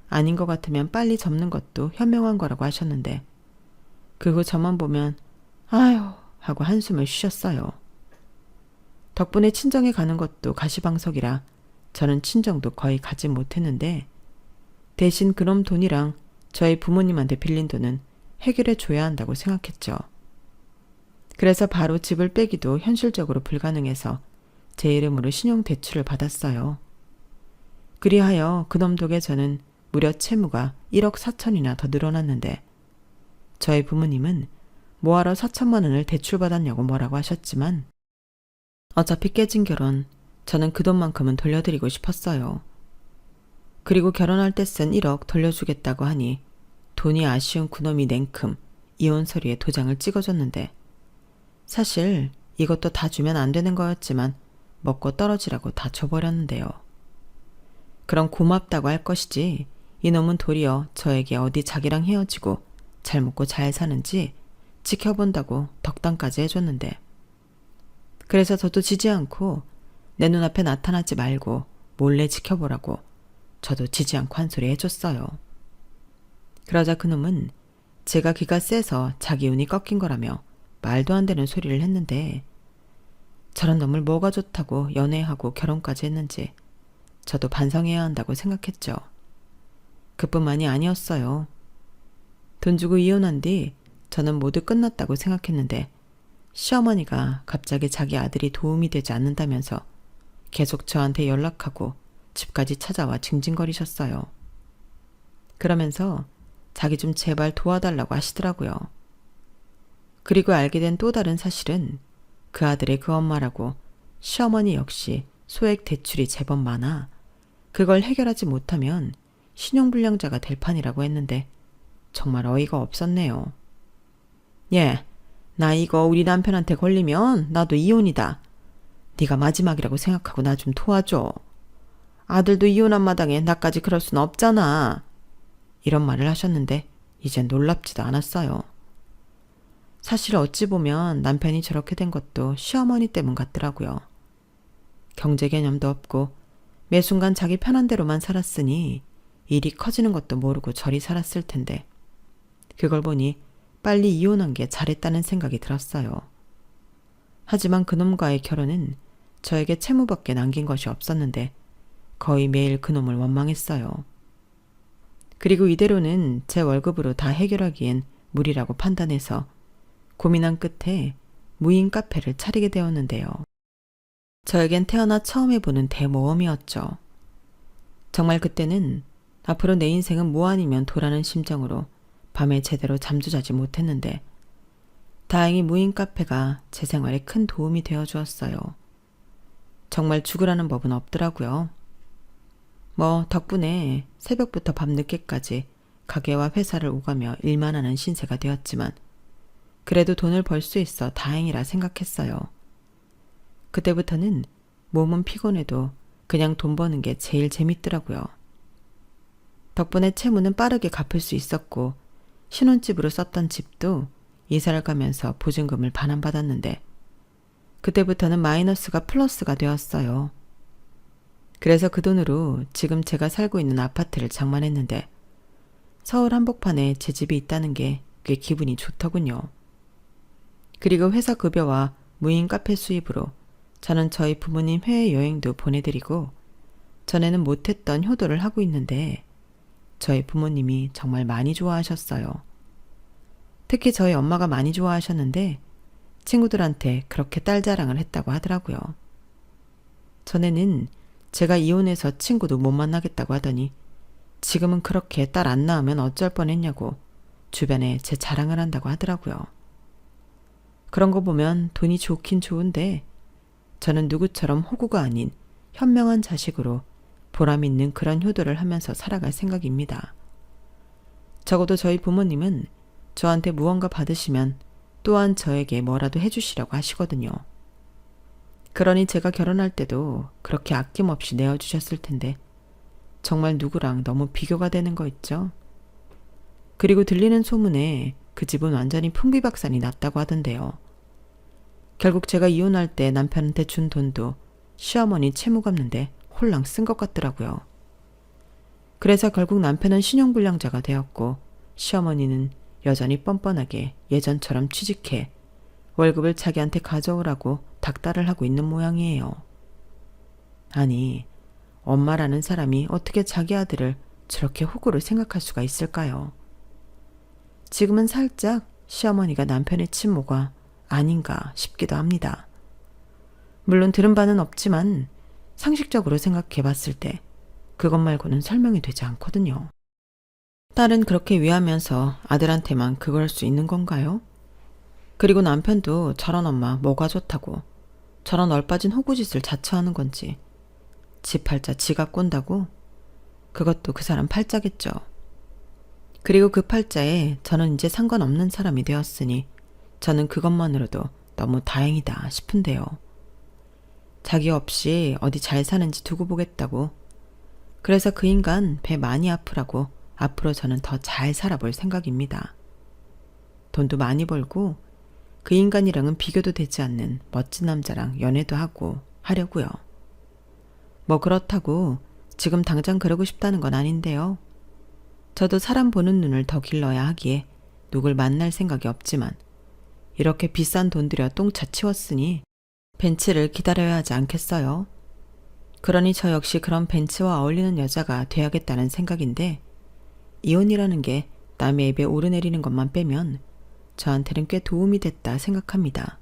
아닌 것 같으면 빨리 접는 것도 현명한 거라고 하셨는데 그 후 저만 보면 아휴 하고 한숨을 쉬셨어요. 덕분에 친정에 가는 것도 가시방석이라 저는 친정도 거의 가지 못했는데 대신 그놈 돈이랑 저희 부모님한테 빌린 돈은 해결해 줘야 한다고 생각했죠. 그래서 바로 집을 빼기도 현실적으로 불가능해서 제 이름으로 신용대출을 받았어요. 그리하여 그놈 덕에 저는 무려 채무가 1억 4천이나 더 늘어났는데 저희 부모님은 뭐하러 4천만 원을 대출받았냐고 뭐라고 하셨지만 어차피 깨진 결혼, 저는 그 돈만큼은 돌려드리고 싶었어요. 그리고 결혼할 때 쓴 1억 돌려주겠다고 하니 돈이 아쉬운 그놈이 냉큼 이혼 서류에 도장을 찍어줬는데 사실 이것도 다 주면 안 되는 거였지만 먹고 떨어지라고 다 줘버렸는데요. 그럼 고맙다고 할 것이지 이놈은 도리어 저에게 어디 자기랑 헤어지고 잘 먹고 잘 사는지 지켜본다고 덕담까지 해줬는데 그래서 저도 지지 않고 내 눈앞에 나타나지 말고 몰래 지켜보라고 저도 지지 않고 한 소리 해줬어요. 그러자 그놈은 제가 기가 세서 자기 운이 꺾인 거라며 말도 안 되는 소리를 했는데 저런 놈을 뭐가 좋다고 연애하고 결혼까지 했는지 저도 반성해야 한다고 생각했죠. 그뿐만이 아니었어요. 돈 주고 이혼한 뒤 저는 모두 끝났다고 생각했는데 시어머니가 갑자기 자기 아들이 도움이 되지 않는다면서 계속 저한테 연락하고 집까지 찾아와 징징거리셨어요. 그러면서 자기 좀 제발 도와달라고 하시더라고요. 그리고 알게 된 또 다른 사실은 그 아들의 그 엄마라고 시어머니 역시 소액 대출이 제법 많아 그걸 해결하지 못하면 신용불량자가 될 판이라고 했는데 정말 어이가 없었네요. 예, 나 이거 우리 남편한테 걸리면 나도 이혼이다. 네가 마지막이라고 생각하고 나 좀 도와줘. 아들도 이혼한 마당에 나까지 그럴 순 없잖아. 이런 말을 하셨는데 이젠 놀랍지도 않았어요. 사실 어찌 보면 남편이 저렇게 된 것도 시어머니 때문 같더라고요. 경제 개념도 없고 매 순간 자기 편한 대로만 살았으니 일이 커지는 것도 모르고 저리 살았을 텐데 그걸 보니 빨리 이혼한 게 잘했다는 생각이 들었어요. 하지만 그놈과의 결혼은 저에게 채무밖에 남긴 것이 없었는데 거의 매일 그놈을 원망했어요. 그리고 이대로는 제 월급으로 다 해결하기엔 무리라고 판단해서 고민한 끝에 무인 카페를 차리게 되었는데요. 저에겐 태어나 처음 해보는 대모험이었죠. 정말 그때는 앞으로 내 인생은 뭐 아니면 도라는 심정으로 밤에 제대로 잠도 자지 못했는데 다행히 무인 카페가 제 생활에 큰 도움이 되어 주었어요. 정말 죽으라는 법은 없더라고요. 덕분에 새벽부터 밤늦게까지 가게와 회사를 오가며 일만 하는 신세가 되었지만 그래도 돈을 벌 수 있어 다행이라 생각했어요. 그때부터는 몸은 피곤해도 그냥 돈 버는 게 제일 재밌더라고요. 덕분에 채무는 빠르게 갚을 수 있었고 신혼집으로 썼던 집도 이사를 가면서 보증금을 반환받았는데 그때부터는 마이너스가 플러스가 되었어요. 그래서 그 돈으로 지금 제가 살고 있는 아파트를 장만했는데 서울 한복판에 제 집이 있다는 게 꽤 기분이 좋더군요. 그리고 회사 급여와 무인 카페 수입으로 저는 저희 부모님 해외여행도 보내드리고 전에는 못했던 효도를 하고 있는데 저희 부모님이 정말 많이 좋아하셨어요. 특히 저희 엄마가 많이 좋아하셨는데 친구들한테 그렇게 딸 자랑을 했다고 하더라고요. 전에는 제가 이혼해서 친구도 못 만나겠다고 하더니 지금은 그렇게 딸 안 낳으면 어쩔 뻔했냐고 주변에 제 자랑을 한다고 하더라고요. 그런 거 보면 돈이 좋긴 좋은데 저는 누구처럼 호구가 아닌 현명한 자식으로 보람 있는 그런 효도를 하면서 살아갈 생각입니다. 적어도 저희 부모님은 저한테 무언가 받으시면 또한 저에게 뭐라도 해주시라고 하시거든요. 그러니 제가 결혼할 때도 그렇게 아낌없이 내어주셨을 텐데 정말 누구랑 너무 비교가 되는 거 있죠? 그리고 들리는 소문에 그 집은 완전히 풍비박산이 났다고 하던데요. 결국 제가 이혼할 때 남편한테 준 돈도 시어머니 채무 갚는데 홀랑 쓴 것 같더라고요. 그래서 결국 남편은 신용불량자가 되었고 시어머니는 여전히 뻔뻔하게 예전처럼 취직해 월급을 자기한테 가져오라고 닥달을 하고 있는 모양이에요. 아니, 엄마라는 사람이 어떻게 자기 아들을 저렇게 호구로 생각할 수가 있을까요? 지금은 살짝 시어머니가 남편의 친모가 아닌가 싶기도 합니다. 물론 들은 바는 없지만 상식적으로 생각해 봤을 때 그것 말고는 설명이 되지 않거든요. 딸은 그렇게 위하면서 아들한테만 그걸 수 있는 건가요? 그리고 남편도 저런 엄마 뭐가 좋다고 저런 얼빠진 호구짓을 자처하는 건지 지 팔자 지가 꼰다고? 그것도 그 사람 팔자겠죠. 그리고 그 팔자에 저는 이제 상관없는 사람이 되었으니 저는 그것만으로도 너무 다행이다 싶은데요. 자기 없이 어디 잘 사는지 두고 보겠다고. 그래서 그 인간 배 많이 아프라고 앞으로 저는 더 잘 살아볼 생각입니다. 돈도 많이 벌고 그 인간이랑은 비교도 되지 않는 멋진 남자랑 연애도 하고 하려고요. 뭐 그렇다고 지금 당장 그러고 싶다는 건 아닌데요. 저도 사람 보는 눈을 더 길러야 하기에 누굴 만날 생각이 없지만 이렇게 비싼 돈 들여 똥차 치웠으니 벤츠를 기다려야 하지 않겠어요? 그러니 저 역시 그런 벤츠와 어울리는 여자가 돼야겠다는 생각인데 이혼이라는 게 남의 입에 오르내리는 것만 빼면 저한테는 꽤 도움이 됐다 생각합니다.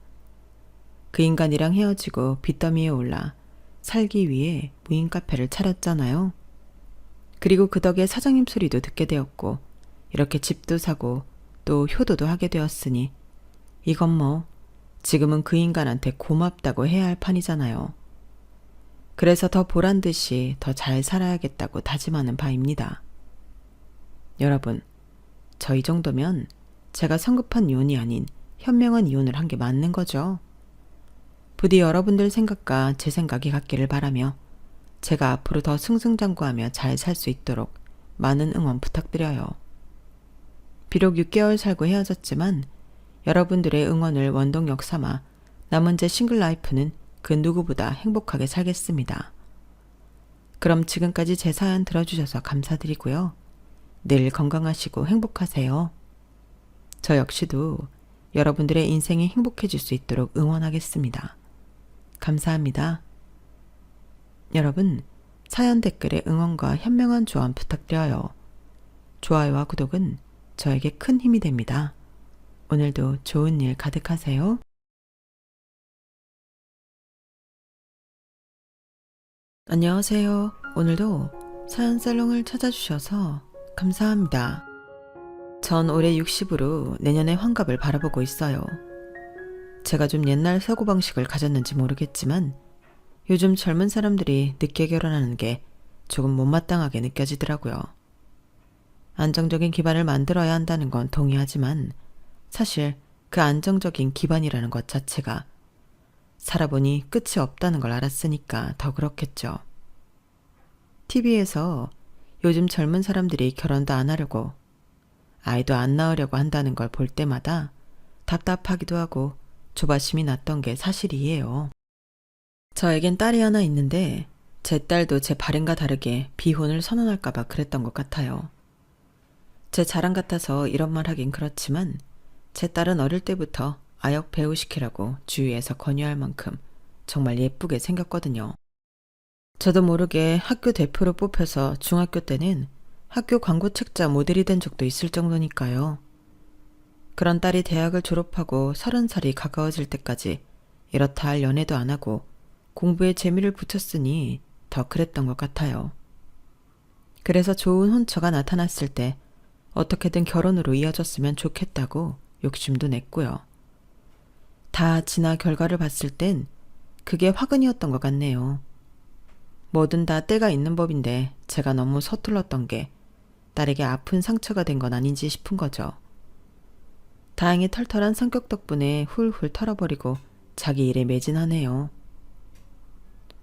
그 인간이랑 헤어지고 빚더미에 올라 살기 위해 무인 카페를 차렸잖아요. 그리고 그 덕에 사장님 소리도 듣게 되었고 이렇게 집도 사고 또 효도도 하게 되었으니 이건 뭐 지금은 그 인간한테 고맙다고 해야 할 판이잖아요. 그래서 더 보란 듯이 더 잘 살아야겠다고 다짐하는 바입니다. 여러분, 저 이 정도면 제가 성급한 이혼이 아닌 현명한 이혼을 한 게 맞는 거죠. 부디 여러분들 생각과 제 생각이 같기를 바라며 제가 앞으로 더 승승장구하며 잘 살 수 있도록 많은 응원 부탁드려요. 비록 6개월 살고 헤어졌지만 여러분들의 응원을 원동력 삼아 남은 제 싱글 라이프는 그 누구보다 행복하게 살겠습니다. 그럼 지금까지 제 사연 들어주셔서 감사드리고요. 늘 건강하시고 행복하세요. 저 역시도 여러분들의 인생이 행복해질 수 있도록 응원하겠습니다. 감사합니다. 여러분, 사연 댓글에 응원과 현명한 조언 부탁드려요. 좋아요와 구독은 저에게 큰 힘이 됩니다. 오늘도 좋은 일 가득하세요. 안녕하세요. 오늘도 사연 살롱을 찾아주셔서 감사합니다. 전 올해 60으로 내년에 환갑을 바라보고 있어요. 제가 좀 옛날 사고방식을 가졌는지 모르겠지만 요즘 젊은 사람들이 늦게 결혼하는 게 조금 못마땅하게 느껴지더라고요. 안정적인 기반을 만들어야 한다는 건 동의하지만 사실 그 안정적인 기반이라는 것 자체가 살아보니 끝이 없다는 걸 알았으니까 더 그렇겠죠. TV에서 요즘 젊은 사람들이 결혼도 안 하려고 아이도 안 낳으려고 한다는 걸 볼 때마다 답답하기도 하고 조바심이 났던 게 사실이에요. 저에겐 딸이 하나 있는데 제 딸도 제 바램과 다르게 비혼을 선언할까봐 그랬던 것 같아요. 제 자랑 같아서 이런 말 하긴 그렇지만 제 딸은 어릴 때부터 아역 배우 시키라고 주위에서 권유할 만큼 정말 예쁘게 생겼거든요. 저도 모르게 학교 대표로 뽑혀서 중학교 때는 학교 광고 책자 모델이 된 적도 있을 정도니까요. 그런 딸이 대학을 졸업하고 30살이 가까워질 때까지 이렇다 할 연애도 안 하고 공부에 재미를 붙였으니 더 그랬던 것 같아요. 그래서 좋은 혼처가 나타났을 때 어떻게든 결혼으로 이어졌으면 좋겠다고 욕심도 냈고요. 다 지나 결과를 봤을 땐 그게 화근이었던 것 같네요. 뭐든 다 때가 있는 법인데 제가 너무 서툴렀던 게 딸에게 아픈 상처가 된 건 아닌지 싶은 거죠. 다행히 털털한 성격 덕분에 훌훌 털어버리고 자기 일에 매진하네요.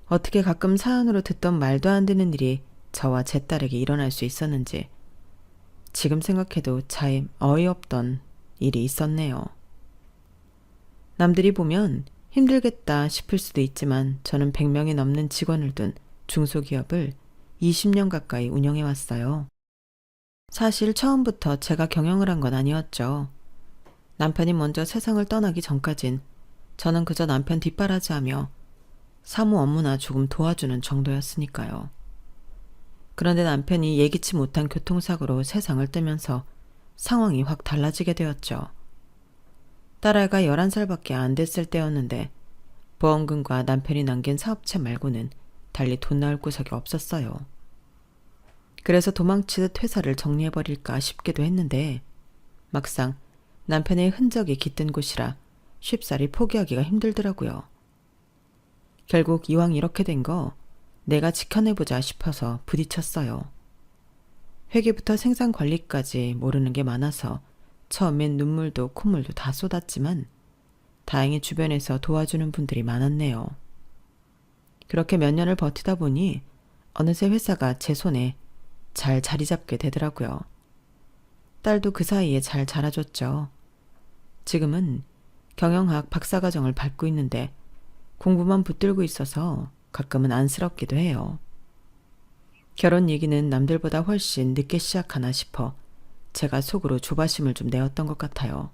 어떻게 가끔 사연으로 듣던 말도 안 되는 일이 저와 제 딸에게 일어날 수 있었는지 지금 생각해도 참 어이없던 일이 있었네요. 남들이 보면 힘들겠다 싶을 수도 있지만 저는 100명이 넘는 직원을 둔 중소기업을 20년 가까이 운영해왔어요. 사실 처음부터 제가 경영을 한 건 아니었죠. 남편이 먼저 세상을 떠나기 전까진 저는 그저 남편 뒷바라지하며 사무 업무나 조금 도와주는 정도였으니까요. 그런데 남편이 예기치 못한 교통사고로 세상을 뜨면서 상황이 확 달라지게 되었죠. 딸아이가 11살밖에 안 됐을 때였는데 보험금과 남편이 남긴 사업체 말고는 달리 돈 나올 구석이 없었어요. 그래서 도망치듯 회사를 정리해버릴까 싶기도 했는데 막상 남편의 흔적이 깃든 곳이라 쉽사리 포기하기가 힘들더라고요. 결국 이왕 이렇게 된 거 내가 지켜내보자 싶어서 부딪혔어요. 회계부터 생산관리까지 모르는 게 많아서 처음엔 눈물도 콧물도 다 쏟았지만 다행히 주변에서 도와주는 분들이 많았네요. 그렇게 몇 년을 버티다 보니 어느새 회사가 제 손에 잘 자리 잡게 되더라고요. 딸도 그 사이에 잘 자라줬죠. 지금은 경영학 박사과정을 밟고 있는데 공부만 붙들고 있어서 가끔은 안쓰럽기도 해요. 결혼 얘기는 남들보다 훨씬 늦게 시작하나 싶어 제가 속으로 조바심을 좀 내었던 것 같아요.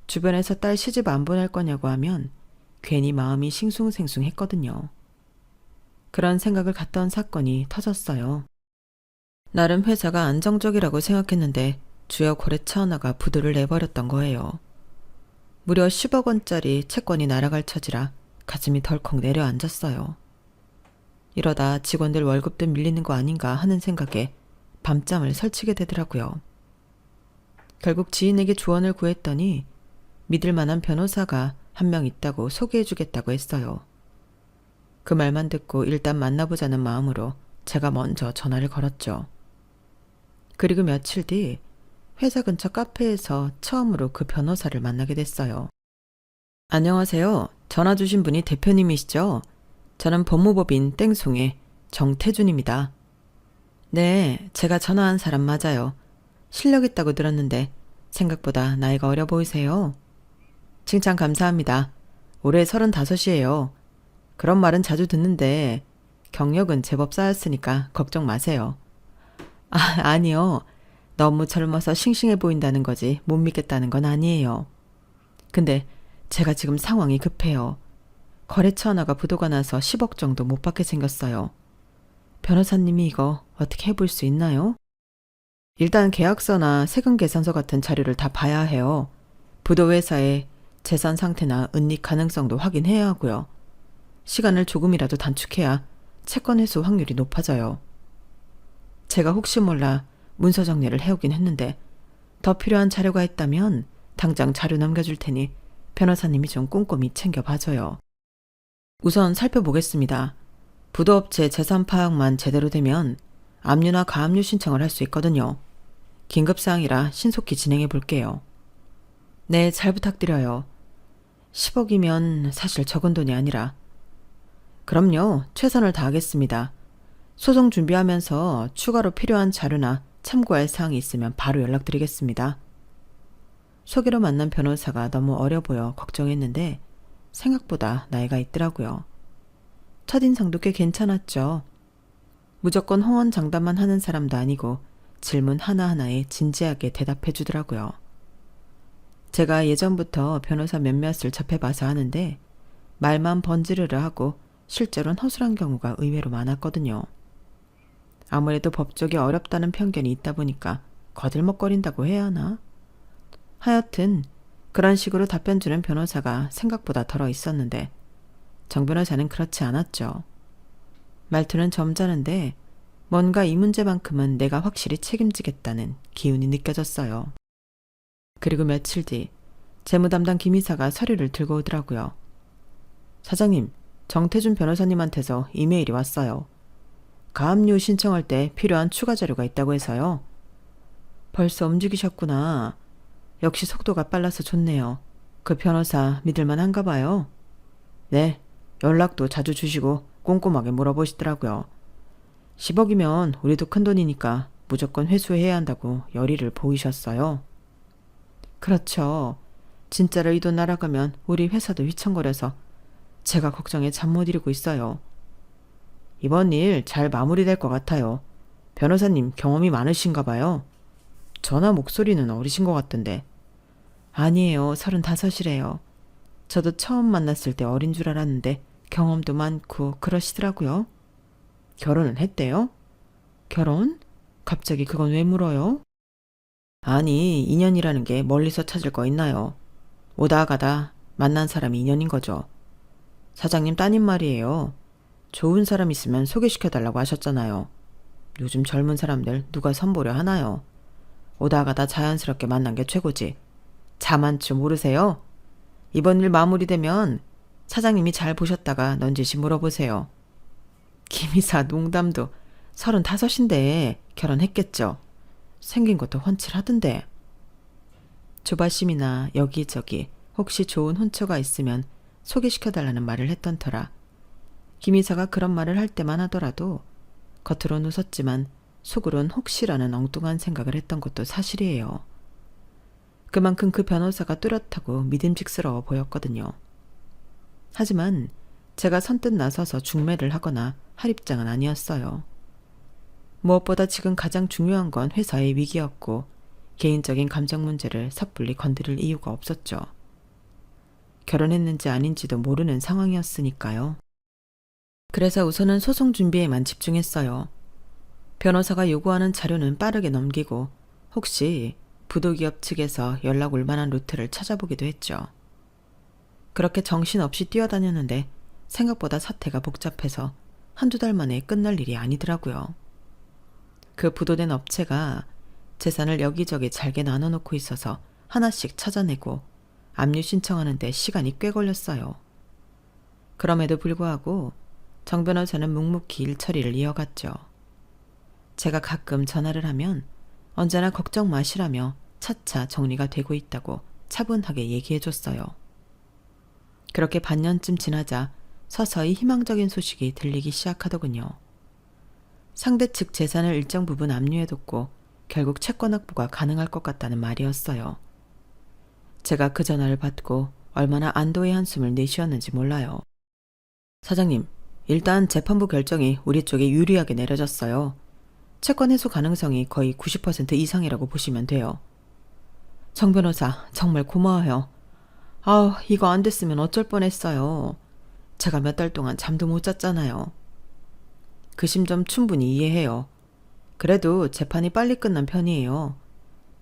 주변에서 딸 시집 안 보낼 거냐고 하면 괜히 마음이 싱숭생숭했거든요. 그런 생각을 갖던 사건이 터졌어요. 나름 회사가 안정적이라고 생각했는데 주요 거래처 하나가 부도를 내버렸던 거예요. 무려 10억 원짜리 채권이 날아갈 처지라 가슴이 덜컥 내려앉았어요. 이러다 직원들 월급도 밀리는 거 아닌가 하는 생각에 밤잠을 설치게 되더라고요. 결국 지인에게 조언을 구했더니 믿을 만한 변호사가 한 명 있다고 소개해주겠다고 했어요. 그 말만 듣고 일단 만나보자는 마음으로 제가 먼저 전화를 걸었죠. 그리고 며칠 뒤 회사 근처 카페에서 처음으로 그 변호사를 만나게 됐어요. 안녕하세요. 전화 주신 분이 대표님이시죠? 저는 법무법인 땡송의 정태준입니다. 네, 제가 전화한 사람 맞아요. 실력 있다고 들었는데 생각보다 나이가 어려 보이세요. 칭찬 감사합니다. 올해 35이에요. 그런 말은 자주 듣는데 경력은 제법 쌓였으니까 걱정 마세요. 아니요. 너무 젊어서 싱싱해 보인다는 거지 못 믿겠다는 건 아니에요. 근데 제가 지금 상황이 급해요. 거래처 하나가 부도가 나서 10억 정도 못 받게 생겼어요. 변호사님이 이거 어떻게 해볼 수 있나요? 일단 계약서나 세금 계산서 같은 자료를 다 봐야 해요. 부도 회사의 재산 상태나 은닉 가능성도 확인해야 하고요. 시간을 조금이라도 단축해야 채권 회수 확률이 높아져요. 제가 혹시 몰라 문서 정리를 해오긴 했는데 더 필요한 자료가 있다면 당장 자료 넘겨줄 테니 변호사님이 좀 꼼꼼히 챙겨봐줘요. 우선 살펴보겠습니다. 부도업체 재산 파악만 제대로 되면 압류나 가압류 신청을 할 수 있거든요. 긴급사항이라 신속히 진행해 볼게요. 네, 잘 부탁드려요. 10억이면 사실 적은 돈이 아니라. 그럼요, 최선을 다하겠습니다. 소송 준비하면서 추가로 필요한 자료나 참고할 사항이 있으면 바로 연락드리겠습니다. 소개로 만난 변호사가 너무 어려 보여 걱정했는데 생각보다 나이가 있더라고요. 첫인상도 꽤 괜찮았죠. 무조건 호언장담만 하는 사람도 아니고 질문 하나하나에 진지하게 대답해 주더라고요. 제가 예전부터 변호사 몇몇을 접해봐서 하는데 말만 번지르르 하고 실제로는 허술한 경우가 의외로 많았거든요. 아무래도 법조계 어렵다는 편견이 있다 보니까 거들먹거린다고 해야 하나? 하여튼 그런 식으로 답변 주는 변호사가 생각보다 덜어 있었는데 정 변호사는 그렇지 않았죠. 말투는 점잖은데 뭔가 이 문제만큼은 내가 확실히 책임지겠다는 기운이 느껴졌어요. 그리고 며칠 뒤 재무담당 김 이사가 서류를 들고 오더라고요. 사장님, 정태준 변호사님한테서 이메일이 왔어요. 가압류 신청할 때 필요한 추가 자료가 있다고 해서요. 벌써 움직이셨구나. 역시 속도가 빨라서 좋네요. 그 변호사 믿을만한가 봐요. 네, 연락도 자주 주시고 꼼꼼하게 물어보시더라고요. 10억이면 우리도 큰돈이니까 무조건 회수해야 한다고 열의를 보이셨어요. 그렇죠. 진짜로 이 돈 날아가면 우리 회사도 휘청거려서 제가 걱정에 잠 못 이루고 있어요. 이번 일 잘 마무리될 것 같아요. 변호사님 경험이 많으신가 봐요. 전화 목소리는 어리신 것 같던데. 아니에요. 35이래요. 저도 처음 만났을 때 어린 줄 알았는데 경험도 많고 그러시더라고요. 결혼을 했대요? 결혼? 갑자기 그건 왜 물어요? 아니, 인연이라는 게 멀리서 찾을 거 있나요? 오다 가다 만난 사람이 인연인 거죠. 사장님 따님 말이에요. 좋은 사람 있으면 소개시켜달라고 하셨잖아요. 요즘 젊은 사람들 누가 선보려 하나요? 오다 가다 자연스럽게 만난 게 최고지. 자만추 모르세요? 이번 일 마무리되면 사장님이 잘 보셨다가 넌지시 물어보세요. 김이사 농담도 35인데 결혼했겠죠. 생긴 것도 훤칠하던데. 조바심이나 여기저기 혹시 좋은 혼처가 있으면 소개시켜달라는 말을 했던 터라 김이사가 그런 말을 할 때만 하더라도 겉으론 웃었지만 속으론 혹시라는 엉뚱한 생각을 했던 것도 사실이에요. 그만큼 그 변호사가 뚜렷하고 믿음직스러워 보였거든요. 하지만 제가 선뜻 나서서 중매를 하거나 할 입장은 아니었어요. 무엇보다 지금 가장 중요한 건 회사의 위기였고 개인적인 감정 문제를 섣불리 건드릴 이유가 없었죠. 결혼했는지 아닌지도 모르는 상황이었으니까요. 그래서 우선은 소송 준비에만 집중했어요. 변호사가 요구하는 자료는 빠르게 넘기고 혹시 부도기업 측에서 연락 올 만한 루트를 찾아보기도 했죠. 그렇게 정신없이 뛰어다녔는데 생각보다 사태가 복잡해서 한두 달 만에 끝날 일이 아니더라고요. 그 부도된 업체가 재산을 여기저기 잘게 나눠놓고 있어서 하나씩 찾아내고 압류 신청하는데 시간이 꽤 걸렸어요. 그럼에도 불구하고 정 변호사는 묵묵히 일 처리를 이어갔죠. 제가 가끔 전화를 하면 언제나 걱정 마시라며 차차 정리가 되고 있다고 차분하게 얘기해줬어요. 그렇게 반년쯤 지나자 서서히 희망적인 소식이 들리기 시작하더군요. 상대 측 재산을 일정 부분 압류해뒀고 결국 채권 확보가 가능할 것 같다는 말이었어요. 제가 그 전화를 받고 얼마나 안도의 한숨을 내쉬었는지 몰라요. 사장님, 일단 재판부 결정이 우리 쪽에 유리하게 내려졌어요. 채권 회수 가능성이 거의 90% 이상이라고 보시면 돼요. 정 변호사, 정말 고마워요. 아우, 이거 안 됐으면 어쩔 뻔했어요. 제가 몇 달 동안 잠도 못 잤잖아요. 그 심정 충분히 이해해요. 그래도 재판이 빨리 끝난 편이에요.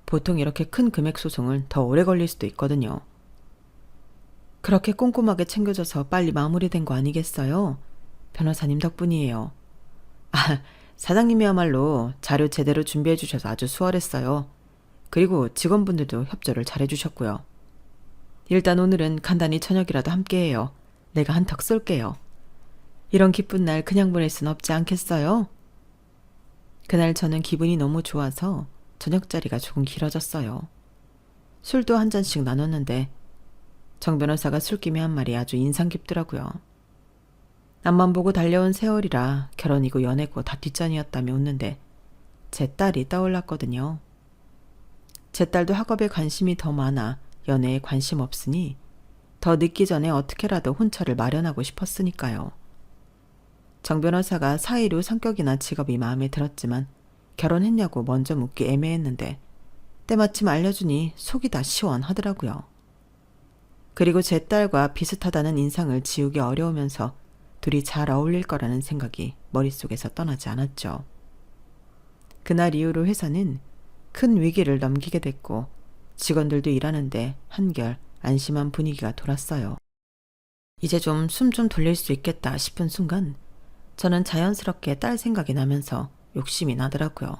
보통 이렇게 큰 금액 소송은 더 오래 걸릴 수도 있거든요. 그렇게 꼼꼼하게 챙겨줘서 빨리 마무리된 거 아니겠어요? 변호사님 덕분이에요. 아, 사장님이야말로 자료 제대로 준비해 주셔서 아주 수월했어요. 그리고 직원분들도 협조를 잘해 주셨고요. 일단 오늘은 간단히 저녁이라도 함께해요. 내가 한턱 쏠게요. 이런 기쁜 날 그냥 보낼 순 없지 않겠어요? 그날 저는 기분이 너무 좋아서 저녁자리가 조금 길어졌어요. 술도 한 잔씩 나눴는데 정 변호사가 술김에 한 말이 아주 인상 깊더라고요. 앞만 보고 달려온 세월이라 결혼이고 연애고 다 뒷전이었다며 웃는데 제 딸이 떠올랐거든요. 제 딸도 학업에 관심이 더 많아 연애에 관심 없으니 더 늦기 전에 어떻게라도 혼처를 마련하고 싶었으니까요. 정 변호사가 사이로 성격이나 직업이 마음에 들었지만 결혼했냐고 먼저 묻기 애매했는데 때마침 알려주니 속이 다 시원하더라고요. 그리고 제 딸과 비슷하다는 인상을 지우기 어려우면서 둘이 잘 어울릴 거라는 생각이 머릿속에서 떠나지 않았죠. 그날 이후로 회사는 큰 위기를 넘기게 됐고 직원들도 일하는데 한결 안심한 분위기가 돌았어요. 이제 좀 숨 좀 돌릴 수 있겠다 싶은 순간 저는 자연스럽게 딸 생각이 나면서 욕심이 나더라고요.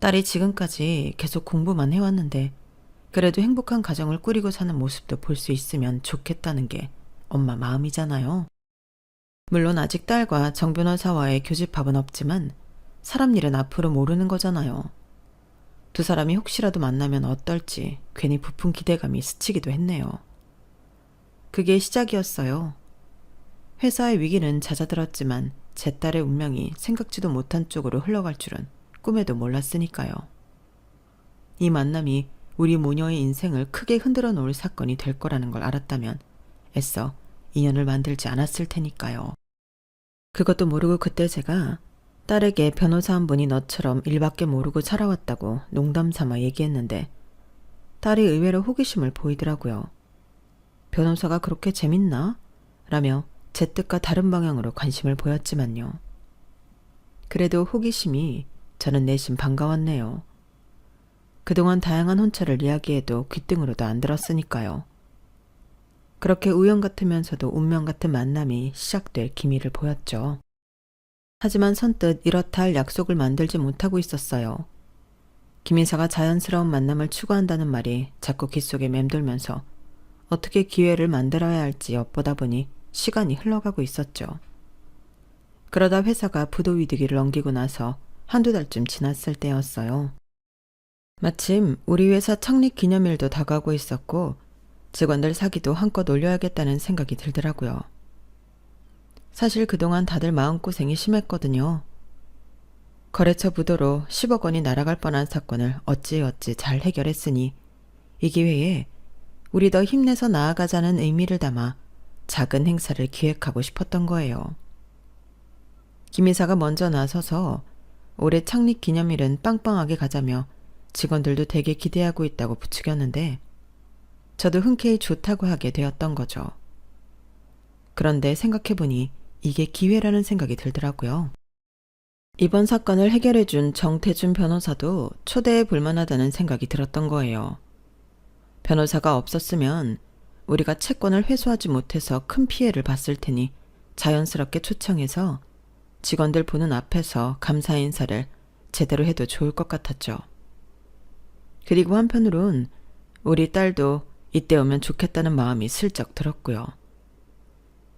딸이 지금까지 계속 공부만 해왔는데 그래도 행복한 가정을 꾸리고 사는 모습도 볼 수 있으면 좋겠다는 게 엄마 마음이잖아요. 물론 아직 딸과 정 변호사와의 교집합은 없지만 사람 일은 앞으로 모르는 거잖아요. 두 사람이 혹시라도 만나면 어떨지 괜히 부푼 기대감이 스치기도 했네요. 그게 시작이었어요. 회사의 위기는 잦아들었지만 제 딸의 운명이 생각지도 못한 쪽으로 흘러갈 줄은 꿈에도 몰랐으니까요. 이 만남이 우리 모녀의 인생을 크게 흔들어 놓을 사건이 될 거라는 걸 알았다면 애써 인연을 만들지 않았을 테니까요. 그것도 모르고 그때 제가 딸에게 변호사 한 분이 너처럼 일밖에 모르고 살아왔다고 농담 삼아 얘기했는데 딸이 의외로 호기심을 보이더라고요. 변호사가 그렇게 재밌나? 라며 제 뜻과 다른 방향으로 관심을 보였지만요. 그래도 호기심이 저는 내심 반가웠네요. 그동안 다양한 혼처를 이야기해도 귀등으로도 안 들었으니까요. 그렇게 우연 같으면서도 운명 같은 만남이 시작될 기미를 보였죠. 하지만 선뜻 이렇다 할 약속을 만들지 못하고 있었어요. 김 이사가 자연스러운 만남을 추구한다는 말이 자꾸 귓속에 맴돌면서 어떻게 기회를 만들어야 할지 엿보다 보니 시간이 흘러가고 있었죠. 그러다 회사가 부도 위기를 넘기고 나서 한두 달쯤 지났을 때였어요. 마침 우리 회사 창립 기념일도 다가오고 있었고 직원들 사기도 한껏 올려야겠다는 생각이 들더라고요. 사실 그동안 다들 마음고생이 심했거든요. 거래처 부도로 10억 원이 날아갈 뻔한 사건을 어찌어찌 잘 해결했으니 이 기회에 우리 더 힘내서 나아가자는 의미를 담아 작은 행사를 기획하고 싶었던 거예요. 김 이사가 먼저 나서서 올해 창립 기념일은 빵빵하게 가자며 직원들도 되게 기대하고 있다고 부추겼는데 저도 흔쾌히 좋다고 하게 되었던 거죠. 그런데 생각해보니 이게 기회라는 생각이 들더라고요. 이번 사건을 해결해준 정태준 변호사도 초대해 볼 만하다는 생각이 들었던 거예요. 변호사가 없었으면 우리가 채권을 회수하지 못해서 큰 피해를 봤을 테니 자연스럽게 초청해서 직원들 보는 앞에서 감사 인사를 제대로 해도 좋을 것 같았죠. 그리고 한편으론 우리 딸도 이때 오면 좋겠다는 마음이 슬쩍 들었고요.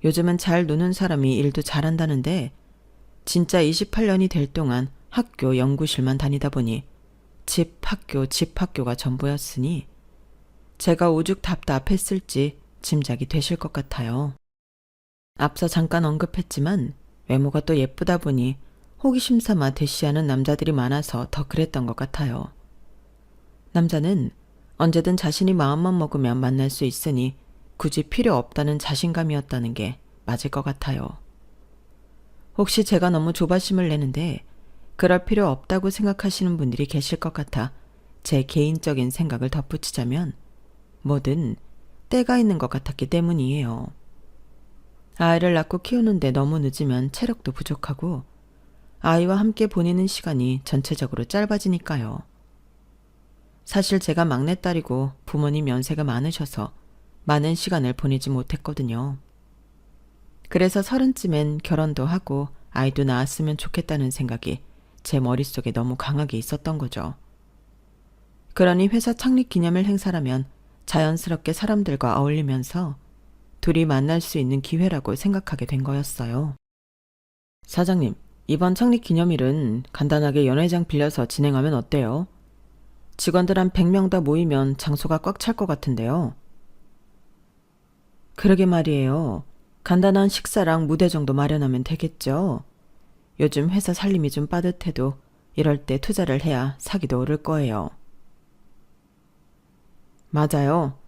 요즘은 잘 노는 사람이 일도 잘한다는데 진짜 28년이 될 동안 학교 연구실만 다니다 보니 집 학교가 전부였으니 제가 오죽 답답했을지 짐작이 되실 것 같아요. 앞서 잠깐 언급했지만 외모가 또 예쁘다 보니 호기심 삼아 대시하는 남자들이 많아서 더 그랬던 것 같아요. 남자는 언제든 자신이 마음만 먹으면 만날 수 있으니 굳이 필요 없다는 자신감이었다는 게 맞을 것 같아요. 혹시 제가 너무 조바심을 내는데 그럴 필요 없다고 생각하시는 분들이 계실 것 같아 제 개인적인 생각을 덧붙이자면 뭐든 때가 있는 것 같았기 때문이에요. 아이를 낳고 키우는데 너무 늦으면 체력도 부족하고 아이와 함께 보내는 시간이 전체적으로 짧아지니까요. 사실 제가 막내딸이고 부모님 연세가 많으셔서 많은 시간을 보내지 못했거든요. 그래서 30쯤엔 결혼도 하고 아이도 낳았으면 좋겠다는 생각이 제 머릿속에 너무 강하게 있었던 거죠. 그러니 회사 창립 기념일 행사라면 자연스럽게 사람들과 어울리면서 둘이 만날 수 있는 기회라고 생각하게 된 거였어요. 사장님, 이번 창립 기념일은 간단하게 연회장 빌려서 진행하면 어때요? 직원들 한 100명 다 모이면 장소가 꽉 찰 것 같은데요. 그러게 말이에요. 간단한 식사랑 무대 정도 마련하면 되겠죠. 요즘 회사 살림이 좀 빠듯해도 이럴 때 투자를 해야 사기도 오를 거예요. 맞아요.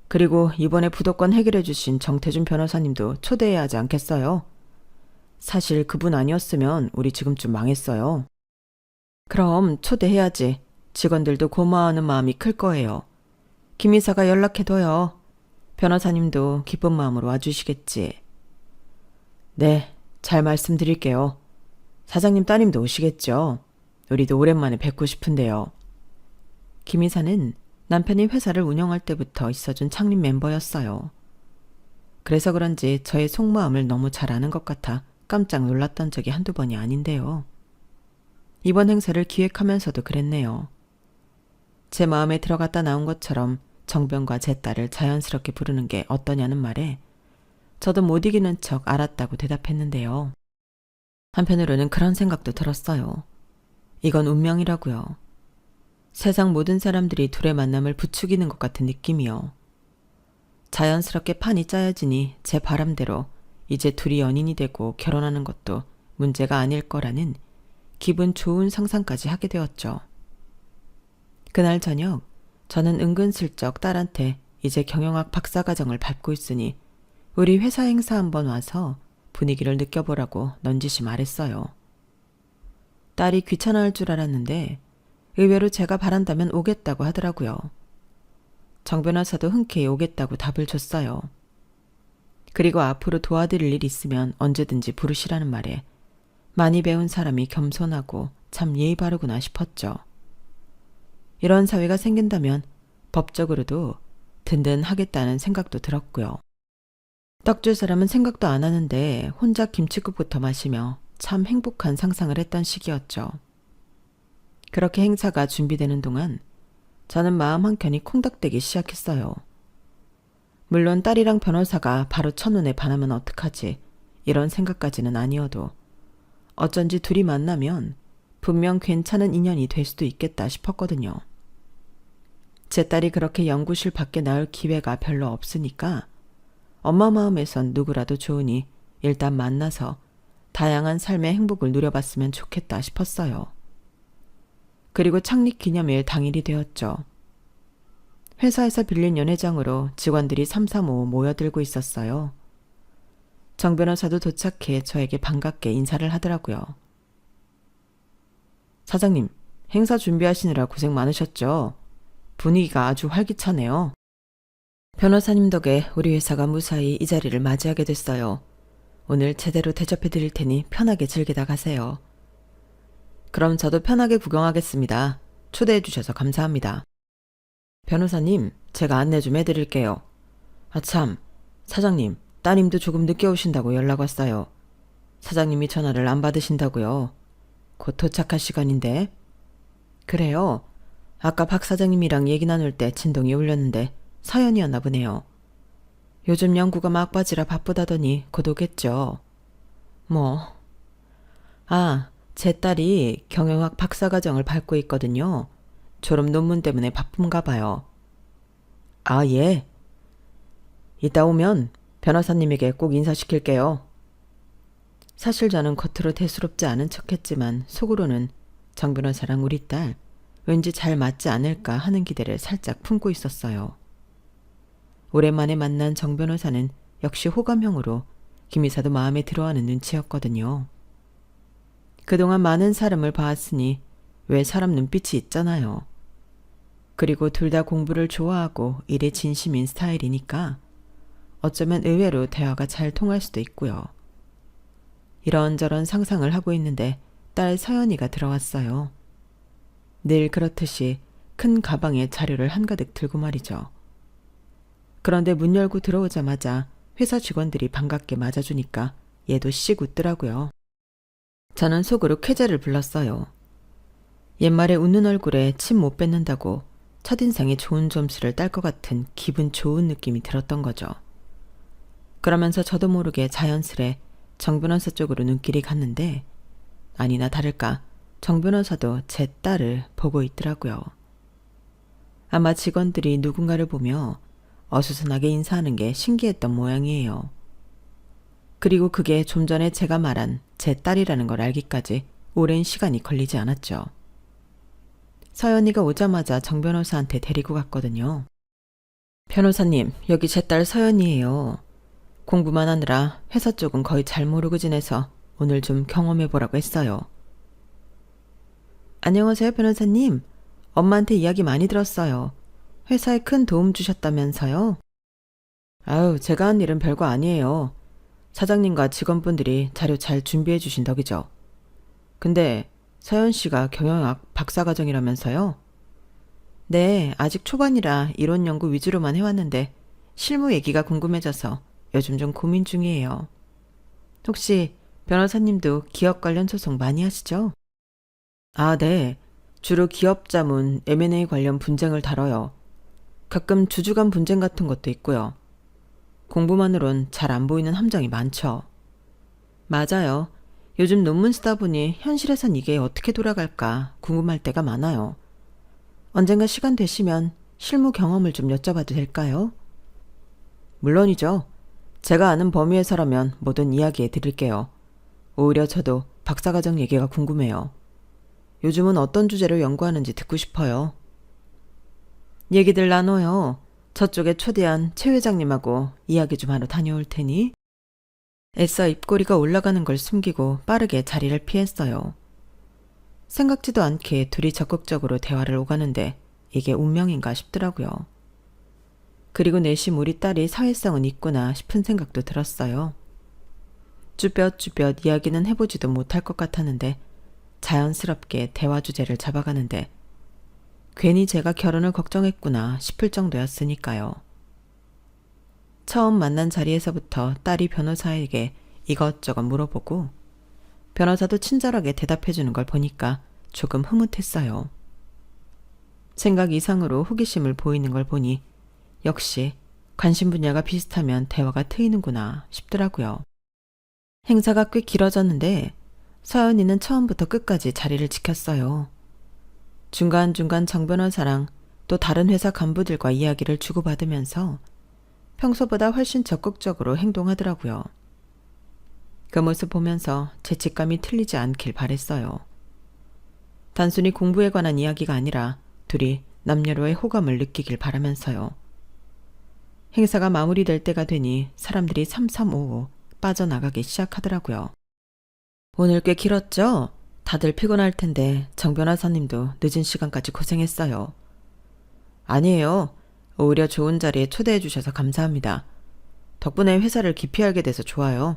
그리고 이번에 부도건 해결해 주신 정태준 변호사님도 초대해야 하지 않겠어요? 사실 그분 아니었으면 우리 지금쯤 망했어요. 그럼 초대해야지. 직원들도 고마워하는 마음이 클 거예요. 김 이사가 연락해둬요. 변호사님도 기쁜 마음으로 와주시겠지. 네, 잘 말씀드릴게요. 사장님 따님도 오시겠죠? 우리도 오랜만에 뵙고 싶은데요. 김 이사는 남편이 회사를 운영할 때부터 있어준 창립 멤버였어요. 그래서 그런지 저의 속마음을 너무 잘 아는 것 같아 깜짝 놀랐던 적이 한두 번이 아닌데요. 이번 행사를 기획하면서도 그랬네요. 제 마음에 들어갔다 나온 것처럼 정변과 제 딸을 자연스럽게 부르는 게 어떠냐는 말에 저도 못 이기는 척 알았다고 대답했는데요. 한편으로는 그런 생각도 들었어요. 이건 운명이라고요. 세상 모든 사람들이 둘의 만남을 부추기는 것 같은 느낌이요. 자연스럽게 판이 짜여지니 제 바람대로 이제 둘이 연인이 되고 결혼하는 것도 문제가 아닐 거라는 기분 좋은 상상까지 하게 되었죠. 그날 저녁 저는 은근슬쩍 딸한테 이제 경영학 박사과정을 밟고 있으니 우리 회사 행사 한번 와서 분위기를 느껴보라고 넌지시 말했어요. 딸이 귀찮아할 줄 알았는데 의외로 제가 바란다면 오겠다고 하더라고요. 정 변호사도 흔쾌히 오겠다고 답을 줬어요. 그리고 앞으로 도와드릴 일 있으면 언제든지 부르시라는 말에 많이 배운 사람이 겸손하고 참 예의 바르구나 싶었죠. 이런 사회가 생긴다면 법적으로도 든든하겠다는 생각도 들었고요. 떡 줄 사람은 생각도 안 하는데 혼자 김치국부터 마시며 참 행복한 상상을 했던 시기였죠. 그렇게 행사가 준비되는 동안 저는 마음 한켠이 콩닥대기 시작했어요. 물론 딸이랑 변호사가 바로 첫눈에 반하면 어떡하지 이런 생각까지는 아니어도 어쩐지 둘이 만나면 분명 괜찮은 인연이 될 수도 있겠다 싶었거든요. 제 딸이 그렇게 연구실 밖에 나올 기회가 별로 없으니까 엄마 마음에선 누구라도 좋으니 일단 만나서 다양한 삶의 행복을 누려봤으면 좋겠다 싶었어요. 그리고 창립 기념일 당일이 되었죠. 회사에서 빌린 연회장으로 직원들이 335 모여들고 있었어요. 정 변호사도 도착해 저에게 반갑게 인사를 하더라고요. 사장님, 행사 준비하시느라 고생 많으셨죠? 분위기가 아주 활기차네요. 변호사님 덕에 우리 회사가 무사히 이 자리를 맞이하게 됐어요. 오늘 제대로 대접해 드릴 테니 편하게 즐기다 가세요. 그럼 저도 편하게 구경하겠습니다. 초대해 주셔서 감사합니다. 변호사님, 제가 안내 좀 해드릴게요. 아참, 사장님, 따님도 조금 늦게 오신다고 연락 왔어요. 사장님이 전화를 안 받으신다고요. 곧 도착할 시간인데. 그래요. 아까 박 사장님이랑 얘기 나눌 때 진동이 울렸는데 사연이었나 보네요. 요즘 연구가 막바지라 바쁘다더니 곧 오겠죠. 뭐. 아, 제 딸이 경영학 박사과정을 밟고 있거든요. 졸업 논문 때문에 바쁜가 봐요. 아, 예. 이따 오면 변호사님에게 꼭 인사시킬게요. 사실 저는 겉으로 대수롭지 않은 척했지만 속으로는 정 변호사랑 우리 딸 왠지 잘 맞지 않을까 하는 기대를 살짝 품고 있었어요. 오랜만에 만난 정 변호사는 역시 호감형으로 김 이사도 마음에 들어하는 눈치였거든요. 그동안 많은 사람을 봐왔으니 왜 사람 눈빛이 있잖아요. 그리고 둘 다 공부를 좋아하고 일에 진심인 스타일이니까 어쩌면 의외로 대화가 잘 통할 수도 있고요. 이런저런 상상을 하고 있는데 딸 서연이가 들어왔어요. 늘 그렇듯이 큰 가방에 자료를 한가득 들고 말이죠. 그런데 문 열고 들어오자마자 회사 직원들이 반갑게 맞아주니까 얘도 씩 웃더라고요. 저는 속으로 쾌재를 불렀어요. 옛말에 웃는 얼굴에 침 못 뱉는다고 첫인상에 좋은 점수를 딸 것 같은 기분 좋은 느낌이 들었던 거죠. 그러면서 저도 모르게 자연스레 정 변호사 쪽으로 눈길이 갔는데 아니나 다를까 정 변호사도 제 딸을 보고 있더라고요. 아마 직원들이 누군가를 보며 어수선하게 인사하는 게 신기했던 모양이에요. 그리고 그게 좀 전에 제가 말한 제 딸이라는 걸 알기까지 오랜 시간이 걸리지 않았죠. 서연이가 오자마자 정 변호사한테 데리고 갔거든요. 변호사님, 여기 제 딸 서연이에요. 공부만 하느라 회사 쪽은 거의 잘 모르고 지내서 오늘 좀 경험해보라고 했어요. 안녕하세요, 변호사님. 엄마한테 이야기 많이 들었어요. 회사에 큰 도움 주셨다면서요? 아유, 제가 한 일은 별거 아니에요. 사장님과 직원분들이 자료 잘 준비해 주신 덕이죠. 근데 서연 씨가 경영학 박사과정이라면서요? 네, 아직 초반이라 이론 연구 위주로만 해왔는데 실무 얘기가 궁금해져서 요즘 좀 고민 중이에요. 혹시 변호사님도 기업 관련 소송 많이 하시죠? 아, 네. 주로 기업 자문, M&A 관련 분쟁을 다뤄요. 가끔 주주간 분쟁 같은 것도 있고요. 공부만으론 잘 안 보이는 함정이 많죠. 맞아요. 요즘 논문 쓰다 보니 현실에선 이게 어떻게 돌아갈까 궁금할 때가 많아요. 언젠가 시간 되시면 실무 경험을 좀 여쭤봐도 될까요? 물론이죠. 제가 아는 범위에서라면 뭐든 이야기해 드릴게요. 오히려 저도 박사과정 얘기가 궁금해요. 요즘은 어떤 주제로 연구하는지 듣고 싶어요. 얘기들 나눠요. 저쪽에 초대한 최 회장님하고 이야기 좀 하러 다녀올 테니. 애써 입꼬리가 올라가는 걸 숨기고 빠르게 자리를 피했어요. 생각지도 않게 둘이 적극적으로 대화를 오가는데 이게 운명인가 싶더라고요. 그리고 내심 우리 딸이 사회성은 있구나 싶은 생각도 들었어요. 쭈뼛쭈뼛 이야기는 해보지도 못할 것 같았는데 자연스럽게 대화 주제를 잡아가는데 괜히 제가 결혼을 걱정했구나 싶을 정도였으니까요. 처음 만난 자리에서부터 딸이 변호사에게 이것저것 물어보고 변호사도 친절하게 대답해주는 걸 보니까 조금 흐뭇했어요. 생각 이상으로 호기심을 보이는 걸 보니 역시 관심 분야가 비슷하면 대화가 트이는구나 싶더라고요. 행사가 꽤 길어졌는데 서연이는 처음부터 끝까지 자리를 지켰어요. 중간중간 정 변호사랑 또 다른 회사 간부들과 이야기를 주고받으면서 평소보다 훨씬 적극적으로 행동하더라고요. 그 모습 보면서 죄책감이 틀리지 않길 바랬어요. 단순히 공부에 관한 이야기가 아니라 둘이 남녀로의 호감을 느끼길 바라면서요. 행사가 마무리될 때가 되니 사람들이 삼삼오오 빠져나가기 시작하더라고요. 오늘 꽤 길었죠? 다들 피곤할 텐데 정 변호사님도 늦은 시간까지 고생했어요. 아니에요. 오히려 좋은 자리에 초대해 주셔서 감사합니다. 덕분에 회사를 깊이 알게 돼서 좋아요.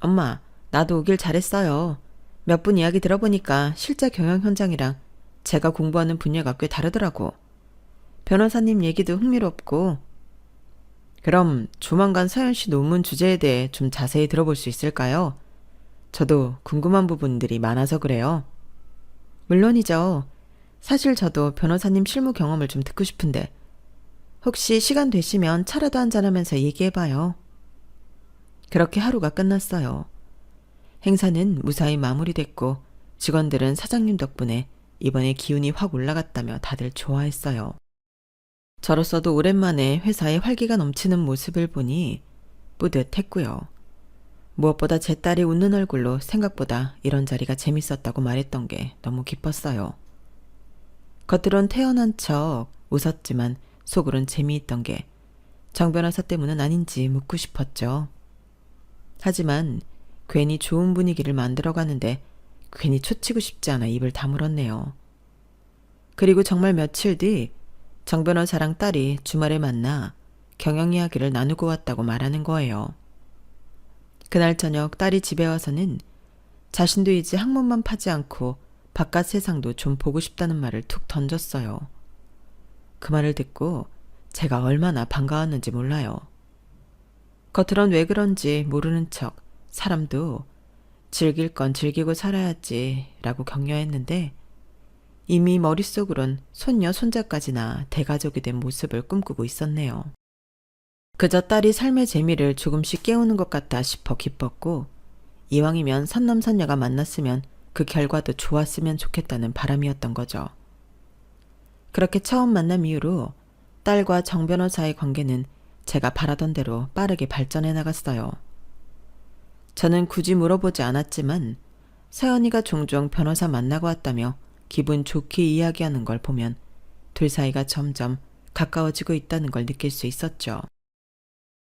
엄마, 나도 오길 잘했어요. 몇 분 이야기 들어보니까 실제 경영 현장이랑 제가 공부하는 분야가 꽤 다르더라고. 변호사님 얘기도 흥미롭고. 그럼 조만간 서연 씨 논문 주제에 대해 좀 자세히 들어볼 수 있을까요? 저도 궁금한 부분들이 많아서 그래요. 물론이죠. 사실 저도 변호사님 실무 경험을 좀 듣고 싶은데 혹시 시간 되시면 차라도 한잔하면서 얘기해봐요. 그렇게 하루가 끝났어요. 행사는 무사히 마무리됐고 직원들은 사장님 덕분에 이번에 기운이 확 올라갔다며 다들 좋아했어요. 저로서도 오랜만에 회사에 활기가 넘치는 모습을 보니 뿌듯했고요. 무엇보다 제 딸이 웃는 얼굴로 생각보다 이런 자리가 재밌었다고 말했던 게 너무 기뻤어요. 겉으론 태연한 척 웃었지만 속으론 재미있던 게 정 변호사 때문은 아닌지 묻고 싶었죠. 하지만 괜히 좋은 분위기를 만들어가는데 괜히 초치고 싶지 않아 입을 다물었네요. 그리고 정말 며칠 뒤 정 변호사랑 딸이 주말에 만나 경영 이야기를 나누고 왔다고 말하는 거예요. 그날 저녁 딸이 집에 와서는 자신도 이제 학문만 파지 않고 바깥 세상도 좀 보고 싶다는 말을 툭 던졌어요. 그 말을 듣고 제가 얼마나 반가웠는지 몰라요. 겉으론 왜 그런지 모르는 척 사람도 즐길 건 즐기고 살아야지 라고 격려했는데 이미 머릿속으론 손녀 손자까지나 대가족이 된 모습을 꿈꾸고 있었네요. 그저 딸이 삶의 재미를 조금씩 깨우는 것 같다 싶어 기뻤고, 이왕이면 선남선녀가 만났으면 그 결과도 좋았으면 좋겠다는 바람이었던 거죠. 그렇게 처음 만남 이후로 딸과 정 변호사의 관계는 제가 바라던 대로 빠르게 발전해 나갔어요. 저는 굳이 물어보지 않았지만 서연이가 종종 변호사 만나고 왔다며 기분 좋게 이야기하는 걸 보면 둘 사이가 점점 가까워지고 있다는 걸 느낄 수 있었죠.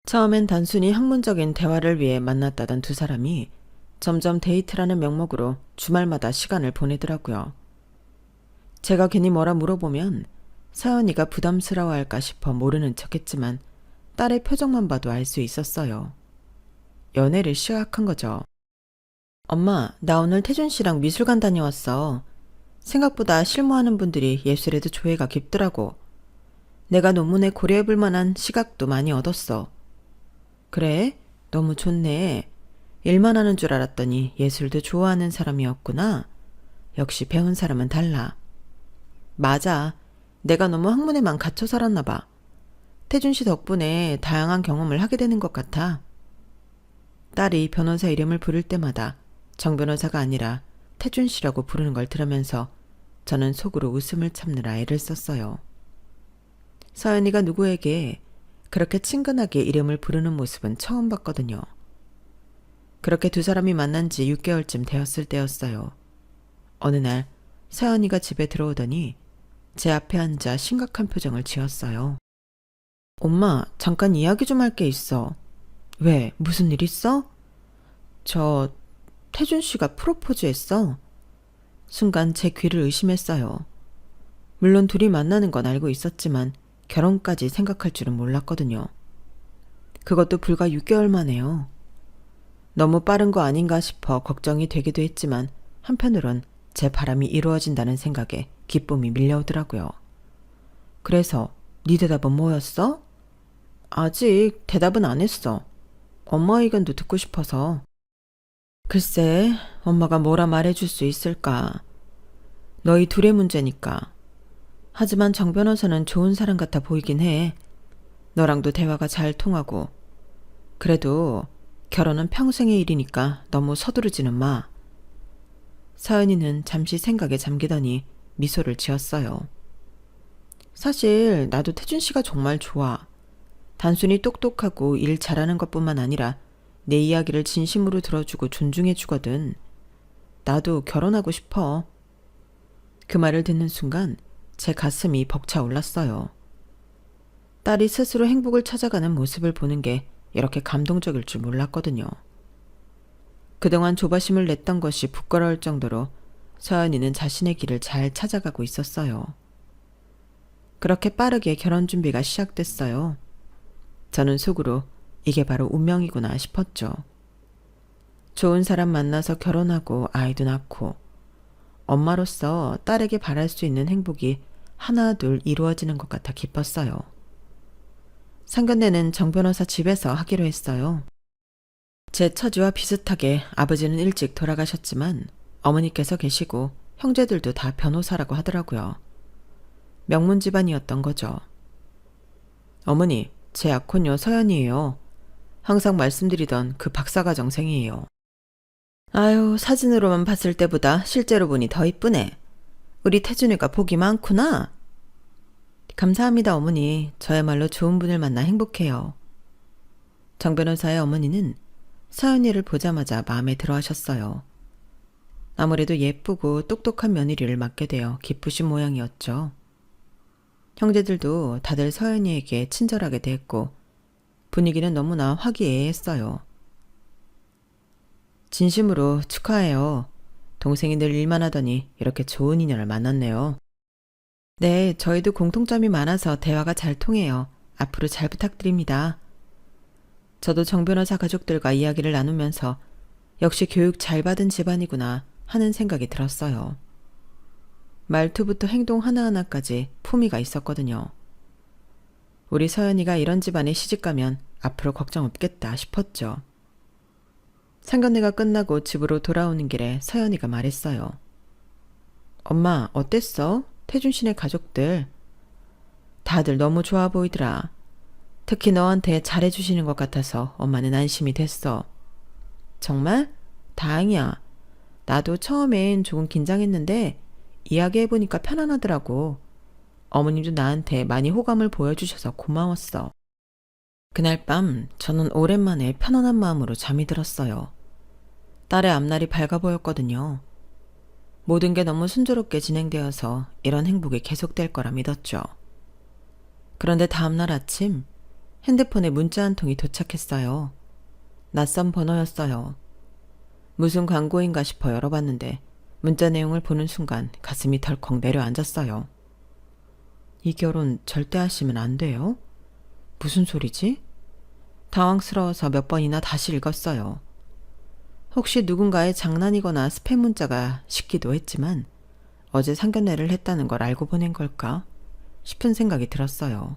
처음엔 단순히 학문적인 대화를 위해 만났다던 두 사람이 점점 데이트라는 명목으로 주말마다 시간을 보내더라고요. 제가 괜히 뭐라 물어보면 서연이가 부담스러워할까 싶어 모르는 척했지만 딸의 표정만 봐도 알 수 있었어요. 연애를 시작한 거죠. 엄마, 나 오늘 태준 씨랑 미술관 다녀왔어. 생각보다 실무하는 분들이 예술에도 조예가 깊더라고. 내가 논문에 고려해볼 만한 시각도 많이 얻었어. 그래? 너무 좋네. 일만 하는 줄 알았더니 예술도 좋아하는 사람이었구나. 역시 배운 사람은 달라. 맞아. 내가 너무 학문에만 갇혀 살았나 봐. 태준 씨 덕분에 다양한 경험을 하게 되는 것 같아. 딸이 변호사 이름을 부를 때마다 정 변호사가 아니라 태준 씨라고 부르는 걸 들으면서 저는 속으로 웃음을 참느라 애를 썼어요. 서연이가 누구에게 그렇게 친근하게 이름을 부르는 모습은 처음 봤거든요. 그렇게 두 사람이 만난 지 6개월쯤 되었을 때였어요. 어느 날 서연이가 집에 들어오더니 제 앞에 앉아 심각한 표정을 지었어요. 엄마, 잠깐 이야기 좀 할 게 있어. 왜? 무슨 일 있어? 저 태준 씨가 프로포즈 했어. 순간 제 귀를 의심했어요. 물론 둘이 만나는 건 알고 있었지만 결혼까지 생각할 줄은 몰랐거든요. 그것도 불과 6개월 만에요. 너무 빠른 거 아닌가 싶어 걱정이 되기도 했지만 한편으론 제 바람이 이루어진다는 생각에 기쁨이 밀려오더라고요. 그래서 네 대답은 뭐였어? 아직 대답은 안 했어. 엄마 의견도 듣고 싶어서. 글쎄, 엄마가 뭐라 말해줄 수 있을까. 너희 둘의 문제니까. 하지만 정 변호사는 좋은 사람 같아 보이긴 해. 너랑도 대화가 잘 통하고. 그래도 결혼은 평생의 일이니까 너무 서두르지는 마. 서연이는 잠시 생각에 잠기더니 미소를 지었어요. 사실 나도 태준 씨가 정말 좋아. 단순히 똑똑하고 일 잘하는 것뿐만 아니라 내 이야기를 진심으로 들어주고 존중해주거든. 나도 결혼하고 싶어. 그 말을 듣는 순간 제 가슴이 벅차올랐어요. 딸이 스스로 행복을 찾아가는 모습을 보는 게 이렇게 감동적일 줄 몰랐거든요. 그동안 조바심을 냈던 것이 부끄러울 정도로 서연이는 자신의 길을 잘 찾아가고 있었어요. 그렇게 빠르게 결혼 준비가 시작됐어요. 저는 속으로 이게 바로 운명이구나 싶었죠. 좋은 사람 만나서 결혼하고 아이도 낳고 엄마로서 딸에게 바랄 수 있는 행복이 하나 둘 이루어지는 것 같아 기뻤어요. 상견례는 정 변호사 집에서 하기로 했어요. 제 처지와 비슷하게 아버지는 일찍 돌아가셨지만 어머니께서 계시고 형제들도 다 변호사라고 하더라고요. 명문 집안이었던 거죠. 어머니, 제 약혼녀 서연이에요. 항상 말씀드리던 그 박사과정생이에요. 아유, 사진으로만 봤을 때보다 실제로 보니 더 이쁘네. 우리 태준이가 복이 많구나. 감사합니다, 어머니. 저야말로 좋은 분을 만나 행복해요. 정 변호사의 어머니는 서연이를 보자마자 마음에 들어 하셨어요. 아무래도 예쁘고 똑똑한 며느리를 맡게 되어 기쁘신 모양이었죠. 형제들도 다들 서연이에게 친절하게 대했고 분위기는 너무나 화기애애했어요. 진심으로 축하해요. 동생이 늘 일만 하더니 이렇게 좋은 인연을 만났네요. 네, 저희도 공통점이 많아서 대화가 잘 통해요. 앞으로 잘 부탁드립니다. 저도 정 변호사 가족들과 이야기를 나누면서 역시 교육 잘 받은 집안이구나 하는 생각이 들었어요. 말투부터 행동 하나하나까지 품위가 있었거든요. 우리 서연이가 이런 집안에 시집가면 앞으로 걱정 없겠다 싶었죠. 상견례가 끝나고 집으로 돌아오는 길에 서연이가 말했어요. 엄마, 어땠어? 태준 씨네 가족들. 다들 너무 좋아 보이더라. 특히 너한테 잘해주시는 것 같아서 엄마는 안심이 됐어. 정말? 다행이야. 나도 처음엔 조금 긴장했는데 이야기해보니까 편안하더라고. 어머님도 나한테 많이 호감을 보여주셔서 고마웠어. 그날 밤 저는 오랜만에 편안한 마음으로 잠이 들었어요. 딸의 앞날이 밝아 보였거든요. 모든 게 너무 순조롭게 진행되어서 이런 행복이 계속될 거라 믿었죠. 그런데 다음날 아침 핸드폰에 문자 한 통이 도착했어요. 낯선 번호였어요. 무슨 광고인가 싶어 열어봤는데 문자 내용을 보는 순간 가슴이 덜컥 내려앉았어요. 이 결혼 절대 하시면 안 돼요? 무슨 소리지? 당황스러워서 몇 번이나 다시 읽었어요. 혹시 누군가의 장난이거나 스팸 문자가 싶기도 했지만 어제 상견례를 했다는 걸 알고 보낸 걸까 싶은 생각이 들었어요.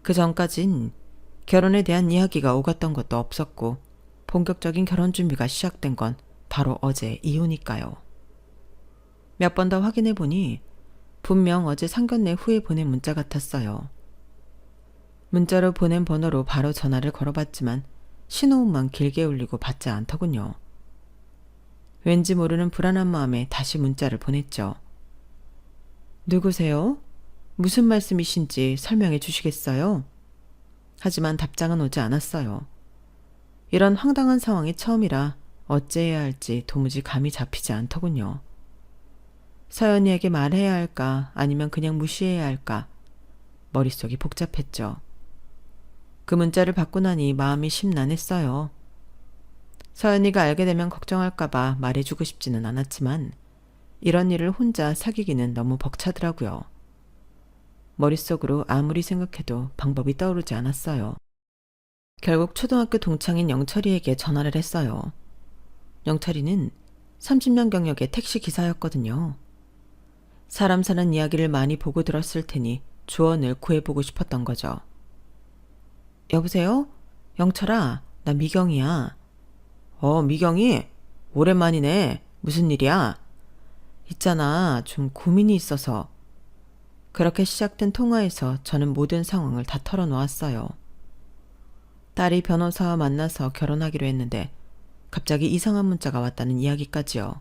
그 전까진 결혼에 대한 이야기가 오갔던 것도 없었고 본격적인 결혼 준비가 시작된 건 바로 어제 이후니까요. 몇 번 더 확인해 보니 분명 어제 상견례 후에 보낸 문자 같았어요. 문자로 보낸 번호로 바로 전화를 걸어봤지만 신호음만 길게 울리고 받지 않더군요. 왠지 모르는 불안한 마음에 다시 문자를 보냈죠. 누구세요? 무슨 말씀이신지 설명해 주시겠어요? 하지만 답장은 오지 않았어요. 이런 황당한 상황이 처음이라 어찌해야 할지 도무지 감이 잡히지 않더군요. 서연이에게 말해야 할까 아니면 그냥 무시해야 할까 머릿속이 복잡했죠. 그 문자를 받고 나니 마음이 심란했어요. 서연이가 알게 되면 걱정할까봐 말해주고 싶지는 않았지만 이런 일을 혼자 사귀기는 너무 벅차더라고요. 머릿속으로 아무리 생각해도 방법이 떠오르지 않았어요. 결국 초등학교 동창인 영철이에게 전화를 했어요. 영철이는 30년 경력의 택시 기사였거든요. 사람 사는 이야기를 많이 보고 들었을 테니 조언을 구해보고 싶었던 거죠. 여보세요? 영철아, 나 미경이야. 미경이? 오랜만이네. 무슨 일이야? 있잖아, 좀 고민이 있어서. 그렇게 시작된 통화에서 저는 모든 상황을 다 털어놓았어요. 딸이 변호사와 만나서 결혼하기로 했는데 갑자기 이상한 문자가 왔다는 이야기까지요.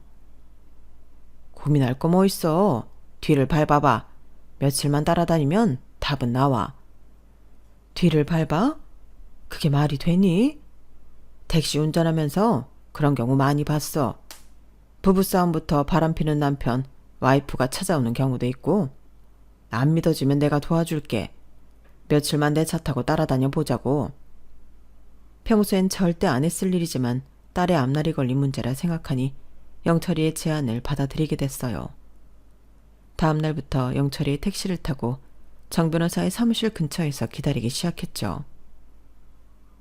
고민할 거 뭐 있어. 뒤를 밟아봐. 며칠만 따라다니면 답은 나와. 뒤를 밟아? 그게 말이 되니? 택시 운전하면서 그런 경우 많이 봤어. 부부싸움부터 바람피는 남편, 와이프가 찾아오는 경우도 있고. 안 믿어지면 내가 도와줄게. 며칠만 내 차 타고 따라다녀 보자고. 평소엔 절대 안 했을 일이지만 딸의 앞날이 걸린 문제라 생각하니 영철이의 제안을 받아들이게 됐어요. 다음 날부터 영철이의 택시를 타고 정 변호사의 사무실 근처에서 기다리기 시작했죠.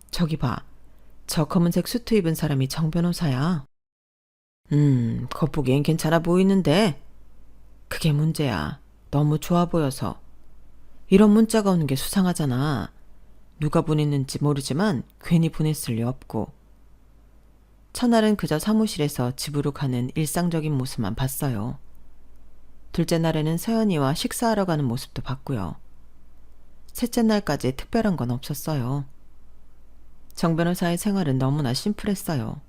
저기 봐. 저 검은색 수트 입은 사람이 정 변호사야. 겉보기엔 괜찮아 보이는데. 그게 문제야. 너무 좋아 보여서. 이런 문자가 오는 게 수상하잖아. 누가 보냈는지 모르지만 괜히 보냈을 리 없고. 첫날은 그저 사무실에서 집으로 가는 일상적인 모습만 봤어요. 둘째 날에는 서연이와 식사하러 가는 모습도 봤고요. 셋째 날까지 특별한 건 없었어요. 정 변호사의 생활은 너무나 심플했어요.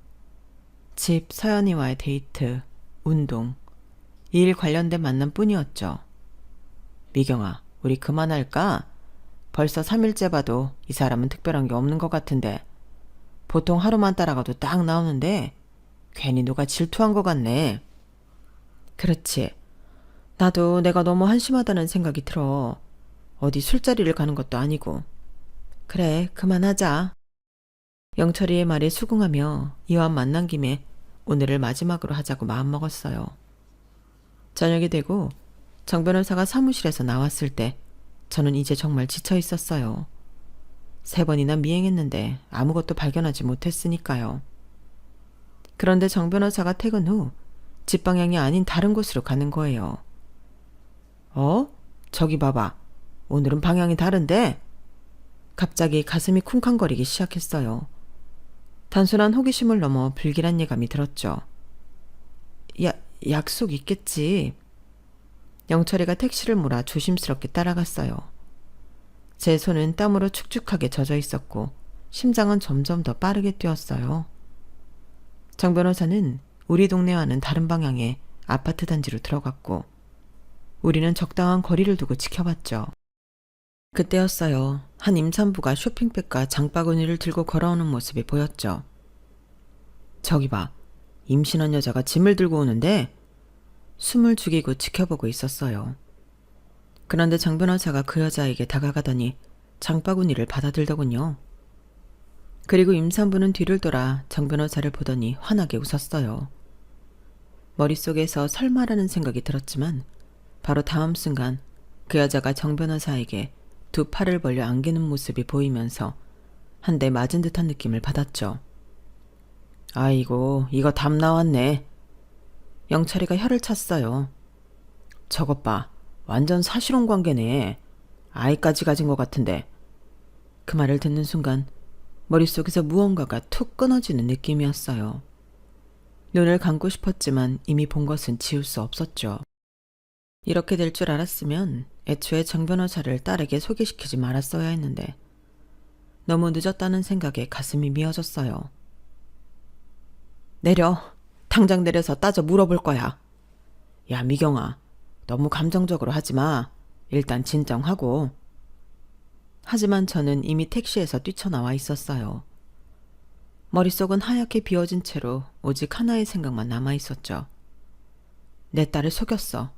집, 서연이와의 데이트, 운동, 일 관련된 만남뿐이었죠. 미경아, 우리 그만할까? 벌써 3일째 봐도 이 사람은 특별한 게 없는 것 같은데 보통 하루만 따라가도 딱 나오는데 괜히 누가 질투한 것 같네. 그렇지. 나도 내가 너무 한심하다는 생각이 들어. 어디 술자리를 가는 것도 아니고. 그래, 그만하자. 영철이의 말에 수긍하며 이왕 만난 김에 오늘을 마지막으로 하자고 마음먹었어요. 저녁이 되고 정 변호사가 사무실에서 나왔을 때 저는 이제 정말 지쳐 있었어요. 3번이나 미행했는데 아무것도 발견하지 못했으니까요. 그런데 정 변호사가 퇴근 후 집 방향이 아닌 다른 곳으로 가는 거예요. 저기 봐봐. 오늘은 방향이 다른데? 갑자기 가슴이 쿵쾅거리기 시작했어요. 단순한 호기심을 넘어 불길한 예감이 들었죠. 약속 있겠지. 영철이가 택시를 몰아 조심스럽게 따라갔어요. 제 손은 땀으로 축축하게 젖어 있었고 심장은 점점 더 빠르게 뛰었어요. 정 변호사는 우리 동네와는 다른 방향의 아파트 단지로 들어갔고 우리는 적당한 거리를 두고 지켜봤죠. 그때였어요. 한 임산부가 쇼핑백과 장바구니를 들고 걸어오는 모습이 보였죠. 저기 봐. 임신한 여자가 짐을 들고 오는데 숨을 죽이고 지켜보고 있었어요. 그런데 정 변호사가 그 여자에게 다가가더니 장바구니를 받아들더군요. 그리고 임산부는 뒤를 돌아 정 변호사를 보더니 환하게 웃었어요. 머릿속에서 설마라는 생각이 들었지만 바로 다음 순간 그 여자가 정 변호사에게 두 팔을 벌려 안기는 모습이 보이면서 한 대 맞은 듯한 느낌을 받았죠. 아이고, 이거 답 나왔네. 영철이가 혀를 찼어요. 저것 봐. 완전 사실혼 관계네. 아이까지 가진 것 같은데. 그 말을 듣는 순간 머릿속에서 무언가가 툭 끊어지는 느낌이었어요. 눈을 감고 싶었지만 이미 본 것은 지울 수 없었죠. 이렇게 될 줄 알았으면 애초에 정 변호사를 딸에게 소개시키지 말았어야 했는데 너무 늦었다는 생각에 가슴이 미어졌어요. 내려. 당장 내려서 따져 물어볼 거야. 야, 미경아. 너무 감정적으로 하지 마. 일단 진정하고. 하지만 저는 이미 택시에서 뛰쳐나와 있었어요. 머릿속은 하얗게 비워진 채로 오직 하나의 생각만 남아있었죠. 내 딸을 속였어.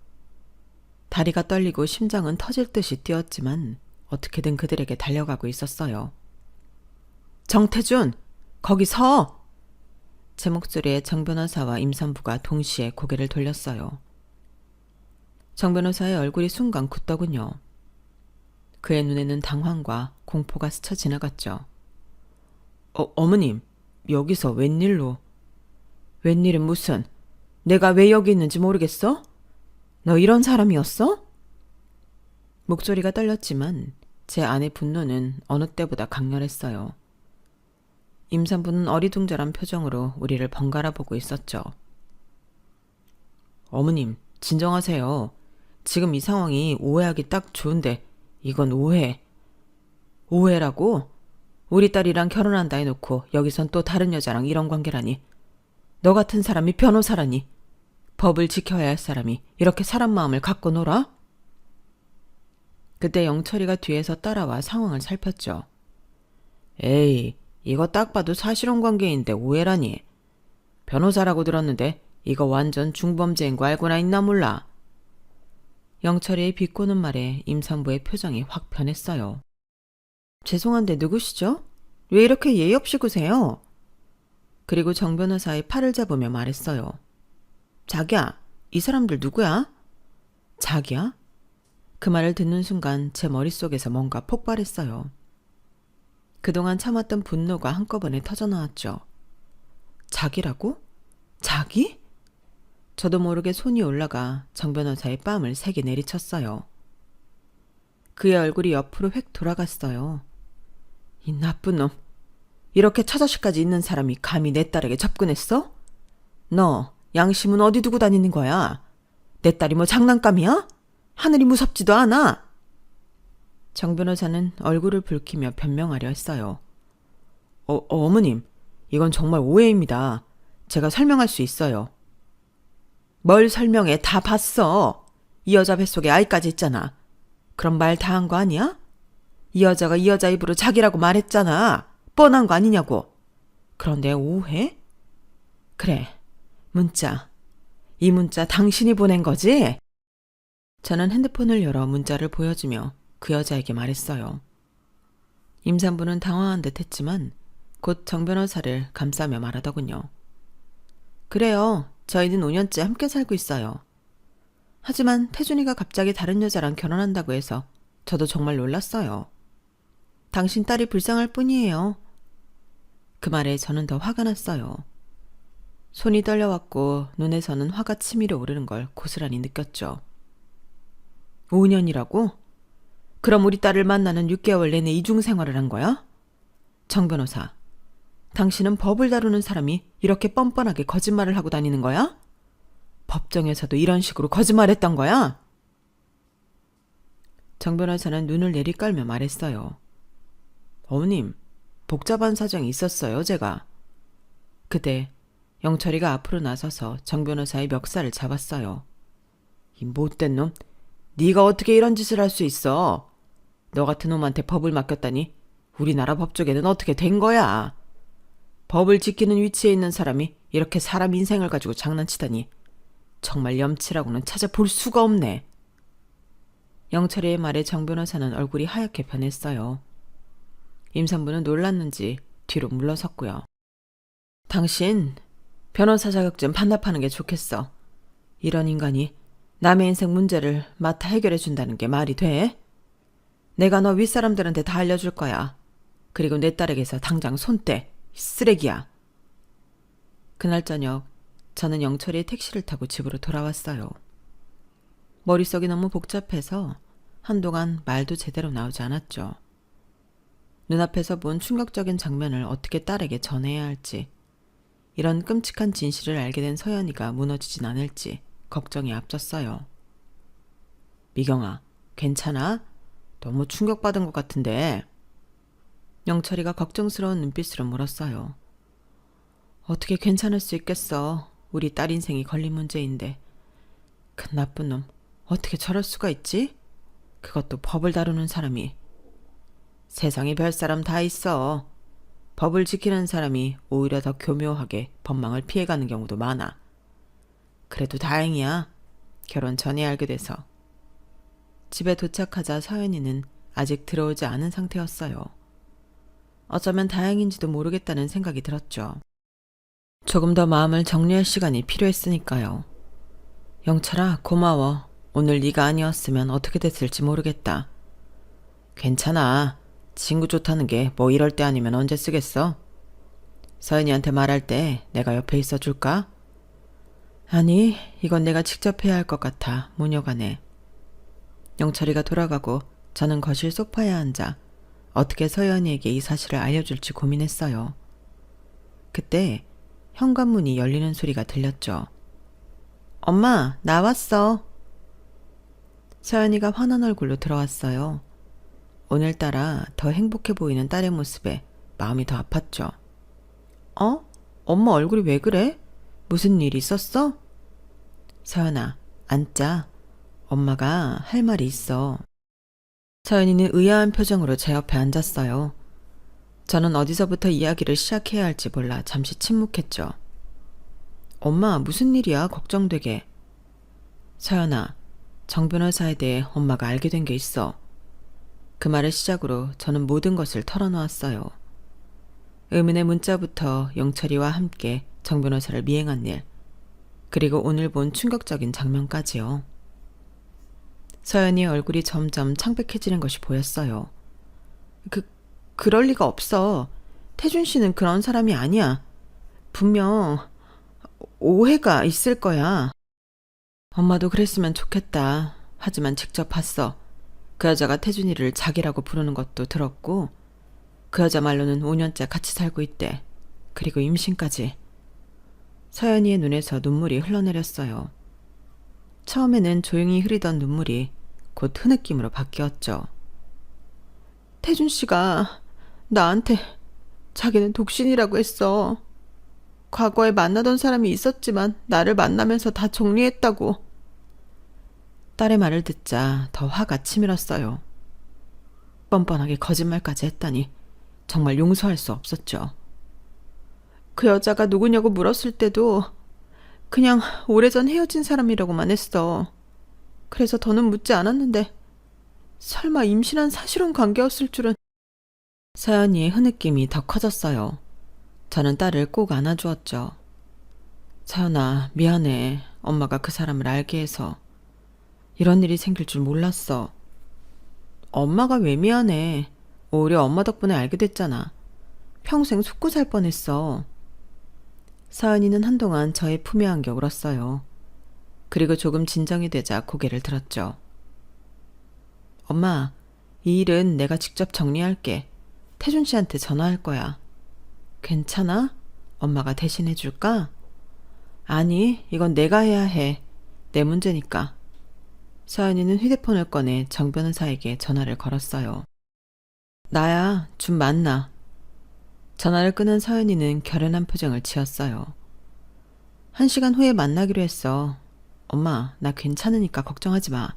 다리가 떨리고 심장은 터질 듯이 뛰었지만 어떻게든 그들에게 달려가고 있었어요. 정태준! 거기 서! 제 목소리에 정 변호사와 임산부가 동시에 고개를 돌렸어요. 정 변호사의 얼굴이 순간 굳더군요. 그의 눈에는 당황과 공포가 스쳐 지나갔죠. 어머님, 여기서 웬일로? 웬일은 무슨? 내가 왜 여기 있는지 모르겠어? 너 이런 사람이었어? 목소리가 떨렸지만 제 안의 분노는 어느 때보다 강렬했어요. 임산부는 어리둥절한 표정으로 우리를 번갈아 보고 있었죠. 어머님, 진정하세요. 지금 이 상황이 오해하기 딱 좋은데 이건 오해. 오해라고? 우리 딸이랑 결혼한다 해놓고 여기선 또 다른 여자랑 이런 관계라니. 너 같은 사람이 변호사라니. 법을 지켜야 할 사람이 이렇게 사람 마음을 갖고 놀아? 그때 영철이가 뒤에서 따라와 상황을 살폈죠. 에이, 이거 딱 봐도 사실혼 관계인데 오해라니. 변호사라고 들었는데 이거 완전 중범죄인 거 알고나 있나 몰라. 영철이의 비꼬는 말에 임산부의 표정이 확 변했어요. 죄송한데 누구시죠? 왜 이렇게 예의 없이 구세요? 그리고 정 변호사의 팔을 잡으며 말했어요. 자기야, 이 사람들 누구야? 자기야? 그 말을 듣는 순간 제 머릿속에서 뭔가 폭발했어요. 그동안 참았던 분노가 한꺼번에 터져나왔죠. 자기라고? 자기? 저도 모르게 손이 올라가 정 변호사의 뺨을 세게 내리쳤어요. 그의 얼굴이 옆으로 획 돌아갔어요. 이 나쁜 놈. 이렇게 처자식까지 있는 사람이 감히 내 딸에게 접근했어? 너 양심은 어디 두고 다니는 거야? 내 딸이 뭐 장난감이야? 하늘이 무섭지도 않아. 정 변호사는 얼굴을 붉히며 변명하려 했어요. 어머님, 이건 정말 오해입니다. 제가 설명할 수 있어요. 뭘 설명해? 다 봤어. 이 여자 뱃속에 아이까지 있잖아. 그럼 말 다 한 거 아니야? 이 여자가 이 여자 입으로 자기라고 말했잖아. 뻔한 거 아니냐고. 그런데 오해? 그래, 문자. 이 문자 당신이 보낸 거지? 저는 핸드폰을 열어 문자를 보여주며 그 여자에게 말했어요. 임산부는 당황한 듯 했지만 곧 정 변호사를 감싸며 말하더군요. 그래요. 저희는 5년째 함께 살고 있어요. 하지만 태준이가 갑자기 다른 여자랑 결혼한다고 해서 저도 정말 놀랐어요. 당신 딸이 불쌍할 뿐이에요. 그 말에 저는 더 화가 났어요. 손이 떨려왔고 눈에서는 화가 치밀어 오르는 걸 고스란히 느꼈죠. 5년이라고? 그럼 우리 딸을 만나는 6개월 내내 이중생활을 한 거야? 정 변호사, 당신은 법을 다루는 사람이 이렇게 뻔뻔하게 거짓말을 하고 다니는 거야? 법정에서도 이런 식으로 거짓말했던 거야? 정 변호사는 눈을 내리깔며 말했어요. 어머님, 복잡한 사정이 있었어요, 제가. 그때 영철이가 앞으로 나서서 정 변호사의 멱살을 잡았어요. 이 못된 놈, 네가 어떻게 이런 짓을 할 수 있어? 너 같은 놈한테 법을 맡겼다니 우리나라 법조계는 어떻게 된 거야? 법을 지키는 위치에 있는 사람이 이렇게 사람 인생을 가지고 장난치다니 정말 염치라고는 찾아볼 수가 없네. 영철이의 말에 정 변호사는 얼굴이 하얗게 변했어요. 임산부는 놀랐는지 뒤로 물러섰고요. 당신 변호사 자격증 반납하는 게 좋겠어. 이런 인간이 남의 인생 문제를 맡아 해결해 준다는 게 말이 돼? 내가 너 윗사람들한테 다 알려줄 거야. 그리고 내 딸에게서 당장 손 떼. 쓰레기야. 그날 저녁 저는 영철이의 택시를 타고 집으로 돌아왔어요. 머릿속이 너무 복잡해서 한동안 말도 제대로 나오지 않았죠. 눈앞에서 본 충격적인 장면을 어떻게 딸에게 전해야 할지, 이런 끔찍한 진실을 알게 된 서연이가 무너지진 않을지 걱정이 앞섰어요. 미경아, 괜찮아? 너무 충격받은 것 같은데. 영철이가 걱정스러운 눈빛으로 물었어요. 어떻게 괜찮을 수 있겠어. 우리 딸 인생이 걸린 문제인데. 그 나쁜 놈, 어떻게 저럴 수가 있지? 그것도 법을 다루는 사람이. 세상에 별 사람 다 있어. 법을 지키는 사람이 오히려 더 교묘하게 법망을 피해가는 경우도 많아. 그래도 다행이야. 결혼 전에 알게 돼서. 집에 도착하자 서연이는 아직 들어오지 않은 상태였어요. 어쩌면 다행인지도 모르겠다는 생각이 들었죠. 조금 더 마음을 정리할 시간이 필요했으니까요. 영철아, 고마워. 오늘 네가 아니었으면 어떻게 됐을지 모르겠다. 괜찮아. 친구 좋다는 게 뭐 이럴 때 아니면 언제 쓰겠어? 서연이한테 말할 때 내가 옆에 있어 줄까? 아니, 이건 내가 직접 해야 할 것 같아. 모녀간에. 영철이가 돌아가고 저는 거실 소파에 앉아 어떻게 서연이에게 이 사실을 알려줄지 고민했어요. 그때 현관문이 열리는 소리가 들렸죠. 엄마, 나왔어. 서연이가 환한 얼굴로 들어왔어요. 오늘따라 더 행복해 보이는 딸의 모습에 마음이 더 아팠죠. 어? 엄마 얼굴이 왜 그래? 무슨 일 있었어? 서연아, 앉자. 엄마가 할 말이 있어. 서연이는 의아한 표정으로 제 옆에 앉았어요. 저는 어디서부터 이야기를 시작해야 할지 몰라 잠시 침묵했죠. 엄마, 무슨 일이야? 걱정되게. 서연아, 정 변호사에 대해 엄마가 알게 된 게 있어. 그 말을 시작으로 저는 모든 것을 털어놓았어요. 의문의 문자부터 영철이와 함께 정 변호사를 미행한 일, 그리고 오늘 본 충격적인 장면까지요. 서연이의 얼굴이 점점 창백해지는 것이 보였어요. 그럴 리가 없어. 태준 씨는 그런 사람이 아니야. 분명 오해가 있을 거야. 엄마도 그랬으면 좋겠다. 하지만 직접 봤어. 그 여자가 태준이를 자기라고 부르는 것도 들었고, 그 여자 말로는 5년째 같이 살고 있대. 그리고 임신까지. 서연이의 눈에서 눈물이 흘러내렸어요. 처음에는 조용히 흐르던 눈물이 곧 흐느낌으로 바뀌었죠. 태준 씨가 나한테 자기는 독신이라고 했어. 과거에 만나던 사람이 있었지만 나를 만나면서 다 정리했다고. 딸의 말을 듣자 더 화가 치밀었어요. 뻔뻔하게 거짓말까지 했다니 정말 용서할 수 없었죠. 그 여자가 누구냐고 물었을 때도 그냥 오래전 헤어진 사람이라고만 했어. 그래서 더는 묻지 않았는데 설마 임신한 사실혼 관계였을 줄은. 서연이의 흐느낌이 더 커졌어요. 저는 딸을 꼭 안아주었죠. 서연아, 미안해. 엄마가 그 사람을 알게 해서. 이런 일이 생길 줄 몰랐어. 엄마가 왜 미안해. 오히려 엄마 덕분에 알게 됐잖아. 평생 속고 살 뻔했어. 서연이는 한동안 저의 품에 안겨 울었어요. 그리고 조금 진정이 되자 고개를 들었죠. 엄마, 이 일은 내가 직접 정리할게. 태준 씨한테 전화할 거야. 괜찮아? 엄마가 대신해 줄까? 아니, 이건 내가 해야 해. 내 문제니까. 서연이는 휴대폰을 꺼내 정 변호사에게 전화를 걸었어요. 나야, 좀 만나. 전화를 끊은 서연이는 결연한 표정을 지었어요. 1시간 후에 만나기로 했어. 엄마, 나 괜찮으니까 걱정하지 마.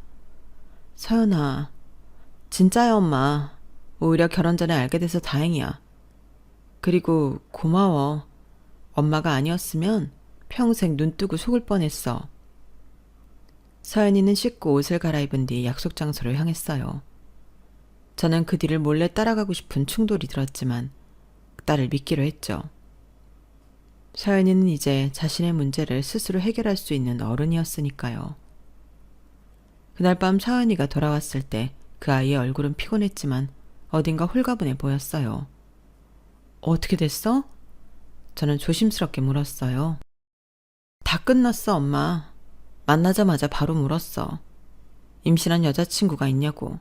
서연아, 진짜야 엄마. 오히려 결혼 전에 알게 돼서 다행이야. 그리고 고마워. 엄마가 아니었으면 평생 눈 뜨고 속을 뻔했어. 서연이는 씻고 옷을 갈아입은 뒤 약속 장소로 향했어요. 저는 그 뒤를 몰래 따라가고 싶은 충돌이 들었지만 딸을 믿기로 했죠. 서연이는 이제 자신의 문제를 스스로 해결할 수 있는 어른이었으니까요. 그날 밤 서연이가 돌아왔을 때 그 아이의 얼굴은 피곤했지만 어딘가 홀가분해 보였어요. 어떻게 됐어? 저는 조심스럽게 물었어요. 다 끝났어, 엄마. 만나자마자 바로 물었어. 임신한 여자친구가 있냐고.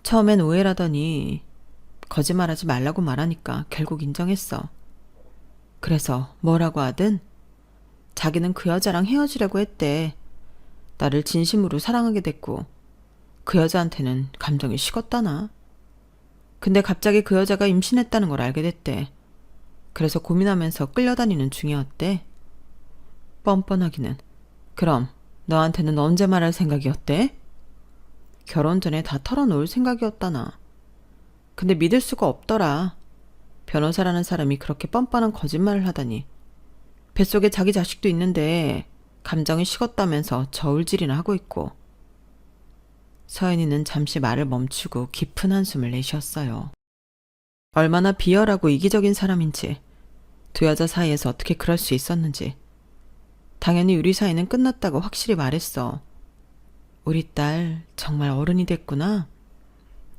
처음엔 오해라더니 거짓말하지 말라고 말하니까 결국 인정했어. 그래서 뭐라고 하든 자기는 그 여자랑 헤어지려고 했대. 나를 진심으로 사랑하게 됐고 그 여자한테는 감정이 식었다나. 근데 갑자기 그 여자가 임신했다는 걸 알게 됐대. 그래서 고민하면서 끌려다니는 중이었대. 뻔뻔하기는. 그럼 너한테는 언제 말할 생각이었대? 결혼 전에 다 털어놓을 생각이었다나. 근데 믿을 수가 없더라. 변호사라는 사람이 그렇게 뻔뻔한 거짓말을 하다니. 뱃속에 자기 자식도 있는데 감정이 식었다면서 저울질이나 하고 있고. 서연이는 잠시 말을 멈추고 깊은 한숨을 내쉬었어요. 얼마나 비열하고 이기적인 사람인지, 두 여자 사이에서 어떻게 그럴 수 있었는지. 당연히 우리 사이는 끝났다고 확실히 말했어. 우리 딸 정말 어른이 됐구나.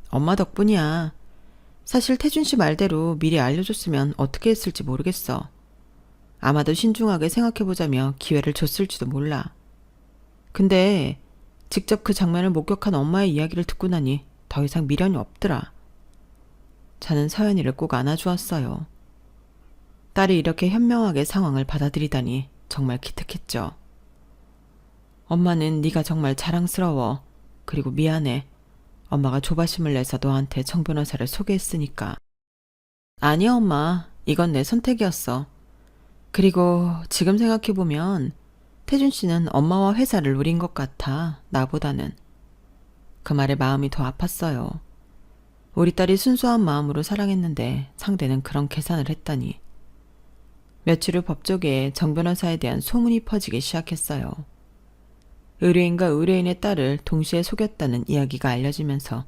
엄마 덕분이야. 사실 태준 씨 말대로 미리 알려줬으면 어떻게 했을지 모르겠어. 아마도 신중하게 생각해보자며 기회를 줬을지도 몰라. 근데 직접 그 장면을 목격한 엄마의 이야기를 듣고 나니 더 이상 미련이 없더라. 저는 서연이를 꼭 안아주었어요. 딸이 이렇게 현명하게 상황을 받아들이다니 정말 기특했죠. 엄마는 네가 정말 자랑스러워. 그리고 미안해. 엄마가 조바심을 내서 너한테 정 변호사를 소개했으니까. 아니야 엄마. 이건 내 선택이었어. 그리고 지금 생각해보면 태준 씨는 엄마와 회사를 노린 것 같아. 나보다는. 그 말에 마음이 더 아팠어요. 우리 딸이 순수한 마음으로 사랑했는데 상대는 그런 계산을 했다니. 며칠 후 법조계에 정 변호사에 대한 소문이 퍼지기 시작했어요. 의뢰인과 의뢰인의 딸을 동시에 속였다는 이야기가 알려지면서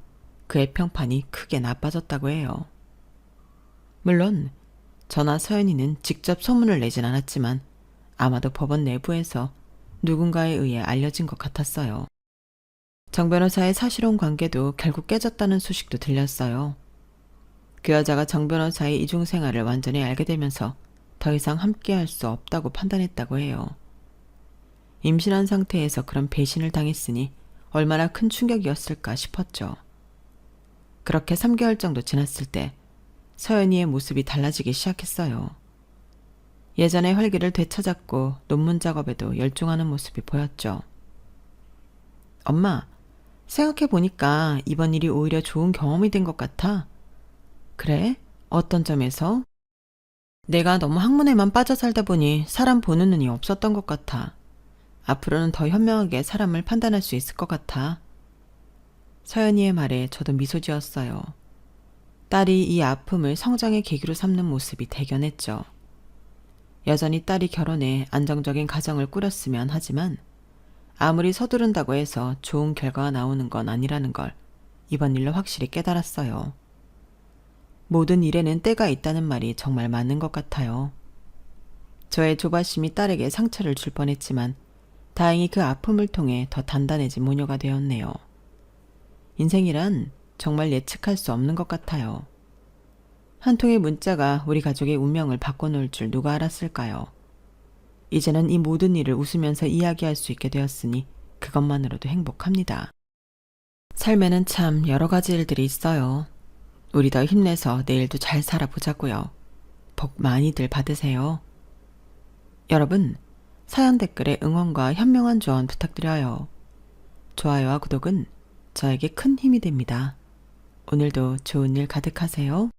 그의 평판이 크게 나빠졌다고 해요. 물론 저나 서연이는 직접 소문을 내진 않았지만 아마도 법원 내부에서 누군가에 의해 알려진 것 같았어요. 정 변호사의 사실혼 관계도 결국 깨졌다는 소식도 들렸어요. 그 여자가 정 변호사의 이중생활을 완전히 알게 되면서 더 이상 함께할 수 없다고 판단했다고 해요. 임신한 상태에서 그런 배신을 당했으니 얼마나 큰 충격이었을까 싶었죠. 그렇게 3개월 정도 지났을 때 서연이의 모습이 달라지기 시작했어요. 예전의 활기를 되찾았고 논문 작업에도 열중하는 모습이 보였죠. 엄마, 생각해보니까 이번 일이 오히려 좋은 경험이 된 것 같아. 그래? 어떤 점에서? 내가 너무 학문에만 빠져 살다 보니 사람 보는 눈이 없었던 것 같아. 앞으로는 더 현명하게 사람을 판단할 수 있을 것 같아. 서연이의 말에 저도 미소 지었어요. 딸이 이 아픔을 성장의 계기로 삼는 모습이 대견했죠. 여전히 딸이 결혼해 안정적인 가정을 꾸렸으면 하지만 아무리 서두른다고 해서 좋은 결과가 나오는 건 아니라는 걸 이번 일로 확실히 깨달았어요. 모든 일에는 때가 있다는 말이 정말 맞는 것 같아요. 저의 조바심이 딸에게 상처를 줄 뻔했지만 다행히 그 아픔을 통해 더 단단해진 모녀가 되었네요. 인생이란 정말 예측할 수 없는 것 같아요. 한 통의 문자가 우리 가족의 운명을 바꿔놓을 줄 누가 알았을까요? 이제는 이 모든 일을 웃으면서 이야기할 수 있게 되었으니 그것만으로도 행복합니다. 삶에는 참 여러 가지 일들이 있어요. 우리 더 힘내서 내일도 잘 살아보자고요. 복 많이들 받으세요. 여러분, 사연 댓글에 응원과 현명한 조언 부탁드려요. 좋아요와 구독은 저에게 큰 힘이 됩니다. 오늘도 좋은 일 가득하세요.